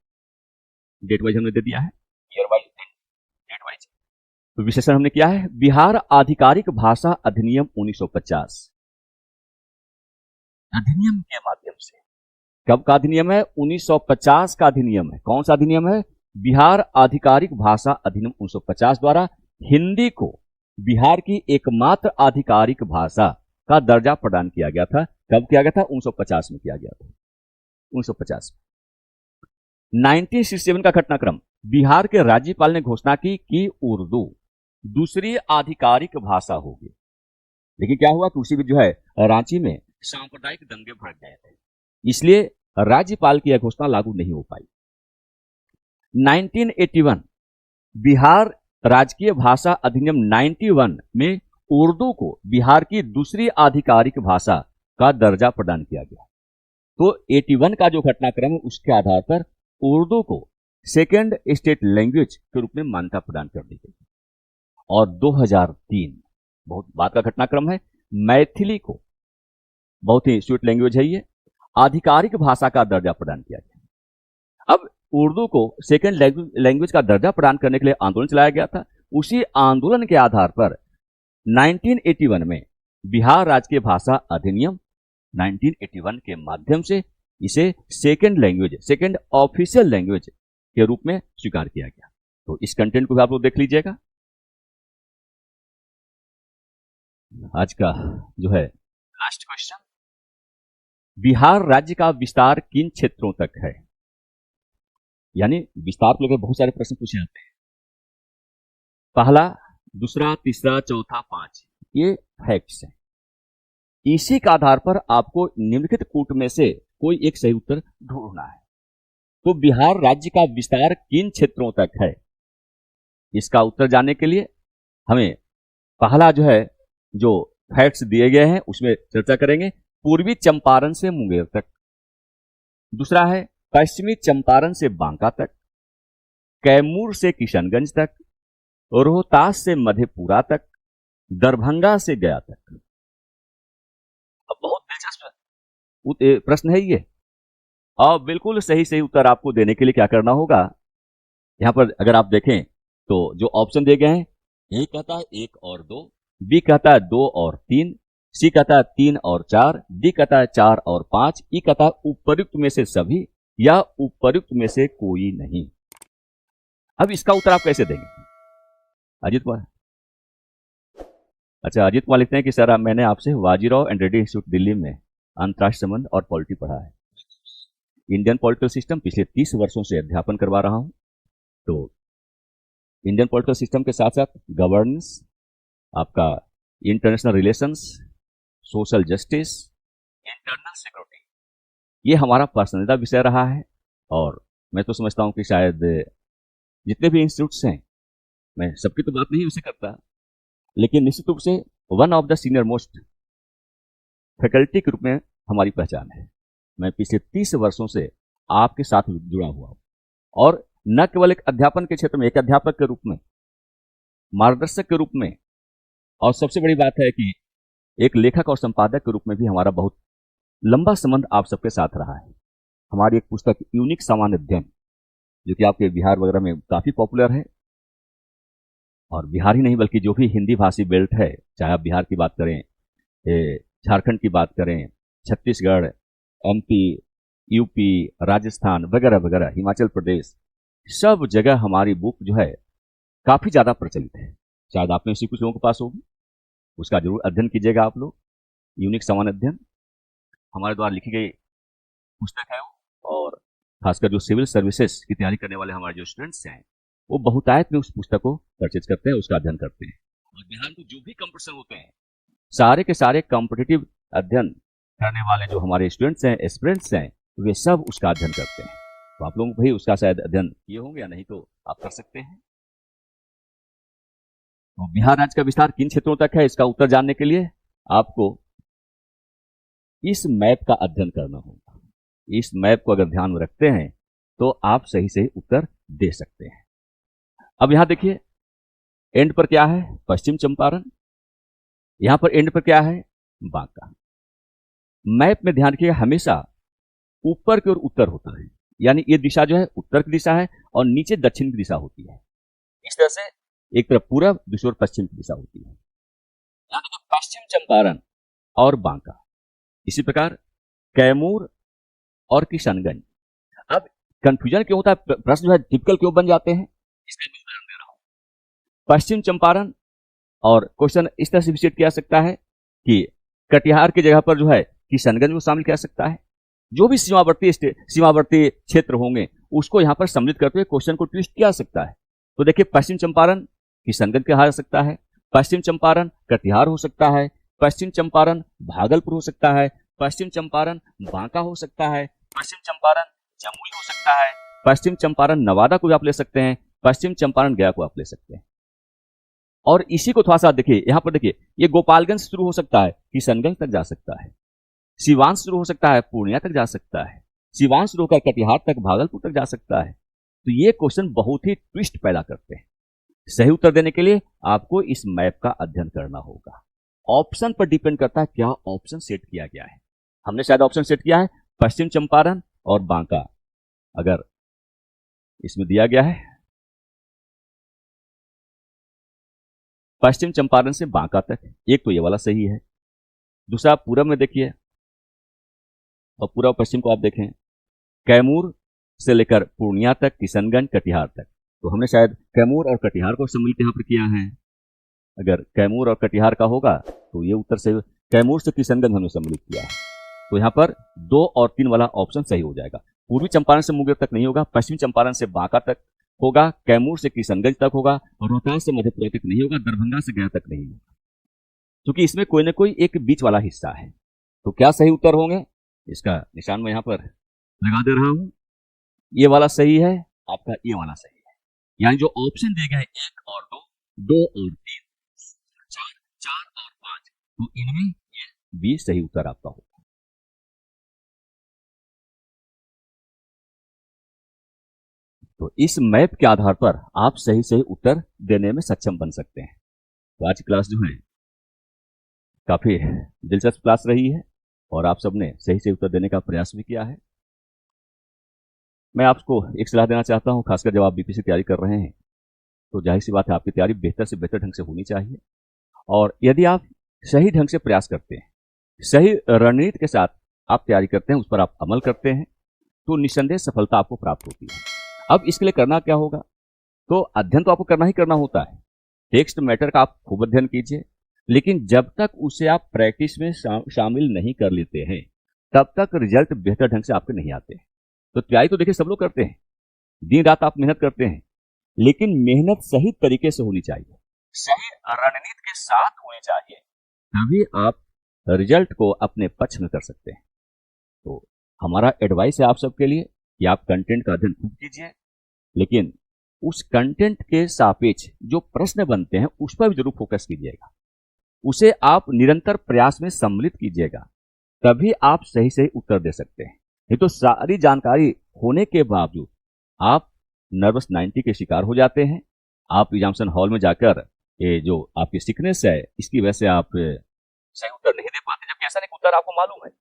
डेट वाइज हमने दे दिया है, ईयर वाइज, डेट वाइज। तो विशेषण हमने किया है बिहार आधिकारिक भाषा अधिनियम 1950। अधिनियम के माध्यम से, कब का अधिनियम है? 1950 का अधिनियम है। कौन सा अधिनियम है? बिहार आधिकारिक भाषा अधिनियम 1950 द्वारा हिंदी को बिहार की एकमात्र आधिकारिक भाषा का दर्जा प्रदान किया गया था। कब किया गया था? 1950 में किया गया था। 1950 में 1967 का घटनाक्रम, बिहार के राज्यपाल ने घोषणा की कि उर्दू दूसरी आधिकारिक भाषा होगी। लेकिन क्या हुआ कि उसी में जो है रांची में सांप्रदायिक दंगे भड़क गए थे, इसलिए राज्यपाल की यह घोषणा लागू नहीं हो पाई। 1981 बिहार राजकीय भाषा अधिनियम 91 में उर्दू को बिहार की दूसरी आधिकारिक भाषा का दर्जा प्रदान किया गया। तो 81 का जो घटनाक्रम है उसके आधार पर उर्दू को सेकेंड स्टेट लैंग्वेज के रूप में मान्यता प्रदान कर दी गई। और 2003 बहुत बाद का घटनाक्रम है, मैथिली को, बहुत ही स्वीट लैंग्वेज है ये, आधिकारिक भाषा का दर्जा प्रदान किया गया। अब उर्दू को सेकेंड लैंग्वेज का दर्जा प्रदान करने के लिए आंदोलन चलाया गया था। उसी आंदोलन के आधार पर 1981 में बिहार राजकीय भाषा अधिनियम 1981 के माध्यम से इसे second language, second official language के रूप में स्वीकार किया गया। तो इस कंटेंट को भी आप लोग देख लीजिएगा। आज का जो है लास्ट क्वेश्चन, बिहार राज्य का विस्तार किन क्षेत्रों तक है? यानी विस्तार को लेकर बहुत सारे प्रश्न पूछे जाते हैं। पहला, दूसरा, तीसरा, चौथा, 5, ये फैक्ट्स हैं। इसी के आधार पर आपको निम्नलिखित कूट में से कोई एक सही उत्तर ढूंढना है। तो बिहार राज्य का विस्तार किन क्षेत्रों तक है, इसका उत्तर जानने के लिए हमें पहला जो है जो फैक्ट्स दिए गए हैं उसमें चर्चा करेंगे। पूर्वी चंपारण से मुंगेर तक, दूसरा है पश्चिमी चंपारण से बांका तक, कैमूर से किशनगंज तक, रोहतास से मधेपुरा तक, दरभंगा से गया तक। अब बहुत दिलचस्प प्रश्न है ये। और बिल्कुल सही उत्तर आपको देने के लिए क्या करना होगा, यहां पर अगर आप देखें तो जो ऑप्शन दिए गए हैं, ए कहता है 1 और 2, बी कहता है 2 और 3, सी कहता है 3 और 4, डी कहता है 4 और 5, ई कहता है उपर्युक्त में से सभी या उपर्युक्त में से कोई नहीं। अब इसका उत्तर आप कैसे देंगे? अजीत कुमार, अच्छा अजीत कुमार लिखते हैं कि सर मैंने आपसे वाजीराव एंड रेड्डी इंस्टीट्यूट दिल्ली में अंतर्राष्ट्रीय संबंध और पॉलिटी पढ़ा है। इंडियन पॉलिटिकल सिस्टम पिछले 30 वर्षों से अध्यापन करवा रहा हूं। तो इंडियन पॉलिटिकल सिस्टम के साथ साथ गवर्नेंस, आपका international relations, social justice, internal security, ये हमारा पसंदीदा विषय रहा है। और मैं तो समझता हूं कि शायद जितने भी इंस्टीट्यूट्स हैं, मैं सबकी तो बात नहीं उसे करता, लेकिन निश्चित रूप से one of the senior most faculty के रूप में हमारी पहचान है। मैं पिछले 30 वर्षों से आपके साथ जुड़ा हुआ हूं और न केवल एक अध्यापन के क्षेत्र में, एक अध्यापक के रूप में, मार्गदर्शक के रूप में, और सबसे बड़ी बात है कि एक लेखक और संपादक के रूप में भी हमारा बहुत लंबा संबंध आप सबके साथ रहा है। हमारी एक पुस्तक यूनिक सामान्य अध्ययन, जो कि आपके बिहार वगैरह में काफी पॉपुलर है, और बिहार ही नहीं बल्कि जो भी हिंदी भाषी बेल्ट है, चाहे आप बिहार की बात करें, झारखंड की बात करें, छत्तीसगढ़, एमपी, यूपी, राजस्थान वगैरह वगैरह, हिमाचल प्रदेश, सब जगह हमारी बुक जो है काफी ज्यादा प्रचलित है। शायद आप में से कुछ लोगों के पास होगी, उसका जरूर अध्ययन कीजिएगा आप लोग। यूनिक सामान्य अध्ययन हमारे द्वारा लिखी गई पुस्तक है और खासकर जो सिविल सर्विसेज की तैयारी करने वाले हमारे जो स्टूडेंट्स हैं वो बहुतायत में उस पुस्तक को परचेज करते हैं, उसका अध्ययन करते हैं। और बिहार में जो भी कंपटीशन होते हैं, सारे के सारे कॉम्पिटिटिव अध्ययन करने वाले जो हमारे स्टूडेंट्स हैं, एस्पिरेंट्स हैं, वे सब उसका अध्ययन करते हैं। तो आप लोगों को भी उसका शायद अध्ययन किए होंगे या नहीं तो आप कर सकते हैं। तो बिहार राज्य का विस्तार किन क्षेत्रों तक है, इसका उत्तर जानने के लिए आपको इस मैप का अध्ययन करना होगा। इस मैप को अगर ध्यान में रखते हैं तो आप सही से उत्तर दे सकते हैं। अब यहां देखिए, एंड पर क्या है, पश्चिम चंपारण, यहां पर एंड पर क्या है, बांका। मैप में ध्यान रखिएगा, हमेशा ऊपर की ओर उत्तर होता है, यानी ये दिशा जो है उत्तर की दिशा है और नीचे दक्षिण की दिशा होती है। इस तरह से एक तरफ पूरब, दूसरी ओर पश्चिम की दिशा होती है। यहां देखिए, पश्चिम चंपारण और बांका। इसी प्रकार कैमूर और किशनगंज। अब कंफ्यूजन क्यों होता है, प्रश्न जो है टिपिकल क्यों बन जाते हैं, इसका मैं उदाहरण दे रहा हूं। पश्चिम चंपारण, और क्वेश्चन इस तरह से विजिट किया सकता है कि कटिहार की जगह पर जो है किशनगंज को शामिल किया सकता है। जो भी सीमावर्ती क्षेत्र होंगे उसको यहां पर सम्मिलित करते हुए क्वेश्चन को ट्विस्ट किया सकता है। तो देखिए, पश्चिम चंपारण किशनगंज के हो सकता है, पश्चिम चंपारण कटिहार हो सकता है, पश्चिम चंपारण भागलपुर हो सकता है, पश्चिम चंपारण बांका हो सकता है, पश्चिम चंपारण जमुई हो सकता है, पश्चिम चंपारण नवादा को भी आप ले सकते हैं, पश्चिम चंपारण गया को आप ले सकते हैं। और इसी को थोड़ा सा देखिए, यहां पर देखिए, ये गोपालगंज शुरू हो सकता है, किशनगंज तक जा सकता है, सिवान शुरू हो सकता है, पूर्णिया तक जा सकता है, सिवान शुरू होकर कटिहार तक, भागलपुर तक जा सकता है। तो ये क्वेश्चन बहुत ही ट्विस्ट पैदा करते हैं। सही उत्तर देने के लिए आपको इस मैप का अध्ययन करना होगा। ऑप्शन पर डिपेंड करता है क्या ऑप्शन सेट किया गया है। हमने शायद ऑप्शन सेट किया है पश्चिम चंपारण और बांका, अगर इसमें दिया गया है पश्चिम चंपारण से बांका तक, एक तो ये वाला सही है। दूसरा पूरब में देखिए, और पूरा पश्चिम को आप देखें, कैमूर से लेकर पूर्णिया तक, किशनगंज कटिहार तक। तो हमने शायद कैमूर और कटिहार को सम्मिलित यहां पर किया है। अगर कैमूर और कटिहार का होगा तो ये उत्तर से कैमूर से किशनगंज हमने सम्मिलित किया है। तो यहाँ पर 2 और 3 वाला ऑप्शन सही हो जाएगा। पूर्वी चंपारण से मुंगेर तक नहीं होगा, पश्चिम चंपारण से बांका तक होगा, कैमूर से किशनगंज तक होगा, और रोहतास से मधेपुरा तक नहीं होगा, दरभंगा से गया तक नहीं होगा, क्योंकि इसमें कोई ना कोई एक बीच वाला हिस्सा है। तो क्या सही उत्तर होंगे, इसका निशान मैं यहां पर लगा दे रहा हूं। ये वाला सही है, आपका ये वाला सही है, यानी जो ऑप्शन दिए गए 1 और 2, 2 और 3, 4, 4 और 5, तो इनमें ये भी सही उत्तर आपका होगा। तो इस मैप के आधार पर आप सही सही उत्तर देने में सक्षम बन सकते हैं। तो आज की क्लास जो है काफी दिलचस्प क्लास रही है और आप सबने सही से उत्तर देने का प्रयास भी किया है। मैं आपको एक सलाह देना चाहता हूं, खासकर जब आप बीपीएससी तैयारी कर रहे हैं तो जाहिर सी बात है आपकी तैयारी बेहतर से बेहतर ढंग से होनी चाहिए। और यदि आप सही ढंग से प्रयास करते हैं, सही रणनीति के साथ आप तैयारी करते हैं, उस पर आप अमल करते हैं, तो निस्संदेह सफलता आपको प्राप्त होती है। अब इसके लिए करना क्या होगा, तो अध्ययन तो आपको करना ही करना होता है। टेक्स्ट मैटर का आप खूब अध्ययन कीजिए, लेकिन जब तक उसे आप प्रैक्टिस में शामिल नहीं कर लेते हैं तब तक रिजल्ट बेहतर ढंग से आपके नहीं आते। तो तैयारी तो देखिए सब लोग करते हैं, दिन रात आप मेहनत करते हैं, लेकिन मेहनत सही तरीके से होनी चाहिए, सही रणनीति के साथ होनी चाहिए, तभी आप रिजल्ट को अपने पक्ष में कर सकते हैं। तो हमारा एडवाइस है आप सबके लिए कि आप कंटेंट का अध्ययन खूब कीजिए, लेकिन उस कंटेंट के सापेक्ष जो प्रश्न बनते हैं उस पर भी जरूर फोकस कीजिएगा, उसे आप निरंतर प्रयास में सम्मिलित कीजिएगा, तभी आप सही सही उत्तर दे सकते हैं। नहीं तो सारी जानकारी होने के बावजूद आप नर्वस 90 के शिकार हो जाते हैं। आप एग्जामिनेशन हॉल में जाकर ये जो आपकी सिकनेस है इसकी वजह से आप सही उत्तर नहीं दे पाते, जबकि ऐसा नहीं, उत्तर आपको मालूम है,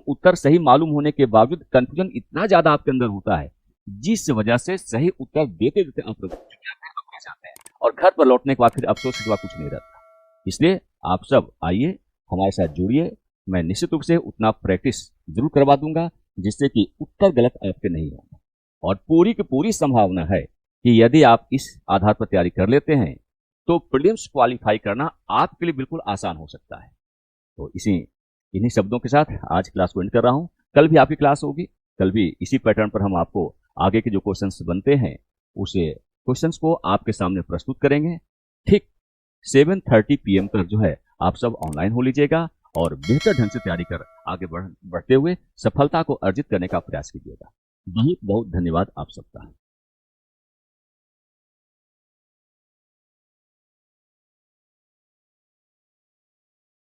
उत्तर सही मालूम होने के बावजूद कंफ्यूजन इतना ज्यादा आपके अंदर होता है, जिस वजह से सही उत्तर देते देते आप जाते हैं और घर पर लौटने के बाद फिर अफसोस के बाद कुछ नहीं रहता। इसलिए आप सब आइए, हमारे साथ जुड़िए, मैं निश्चित रूप से उतना प्रैक्टिस जरूर करवा दूंगा जिससे कि उत्तर गलत आपके नहीं होंगे। और पूरी की पूरी संभावना है कि यदि आप इस आधार पर तैयारी कर लेते हैं तो प्रीलिम्स क्वालिफाई करना आपके लिए बिल्कुल आसान हो सकता है। तो इन्हीं शब्दों के साथ आज क्लास को एंड कर रहा हूं। कल भी आपकी क्लास होगी, कल भी इसी पैटर्न पर हम आपको आगे के जो क्वेश्चंस बनते हैं उसे क्वेश्चंस को आपके सामने प्रस्तुत करेंगे। ठीक 7:30 PM पर जो है आप सब ऑनलाइन हो लीजिएगा और बेहतर ढंग से तैयारी कर आगे बढ़ते हुए सफलता को अर्जित करने का प्रयास कीजिएगा। बहुत बहुत धन्यवाद आप सबका।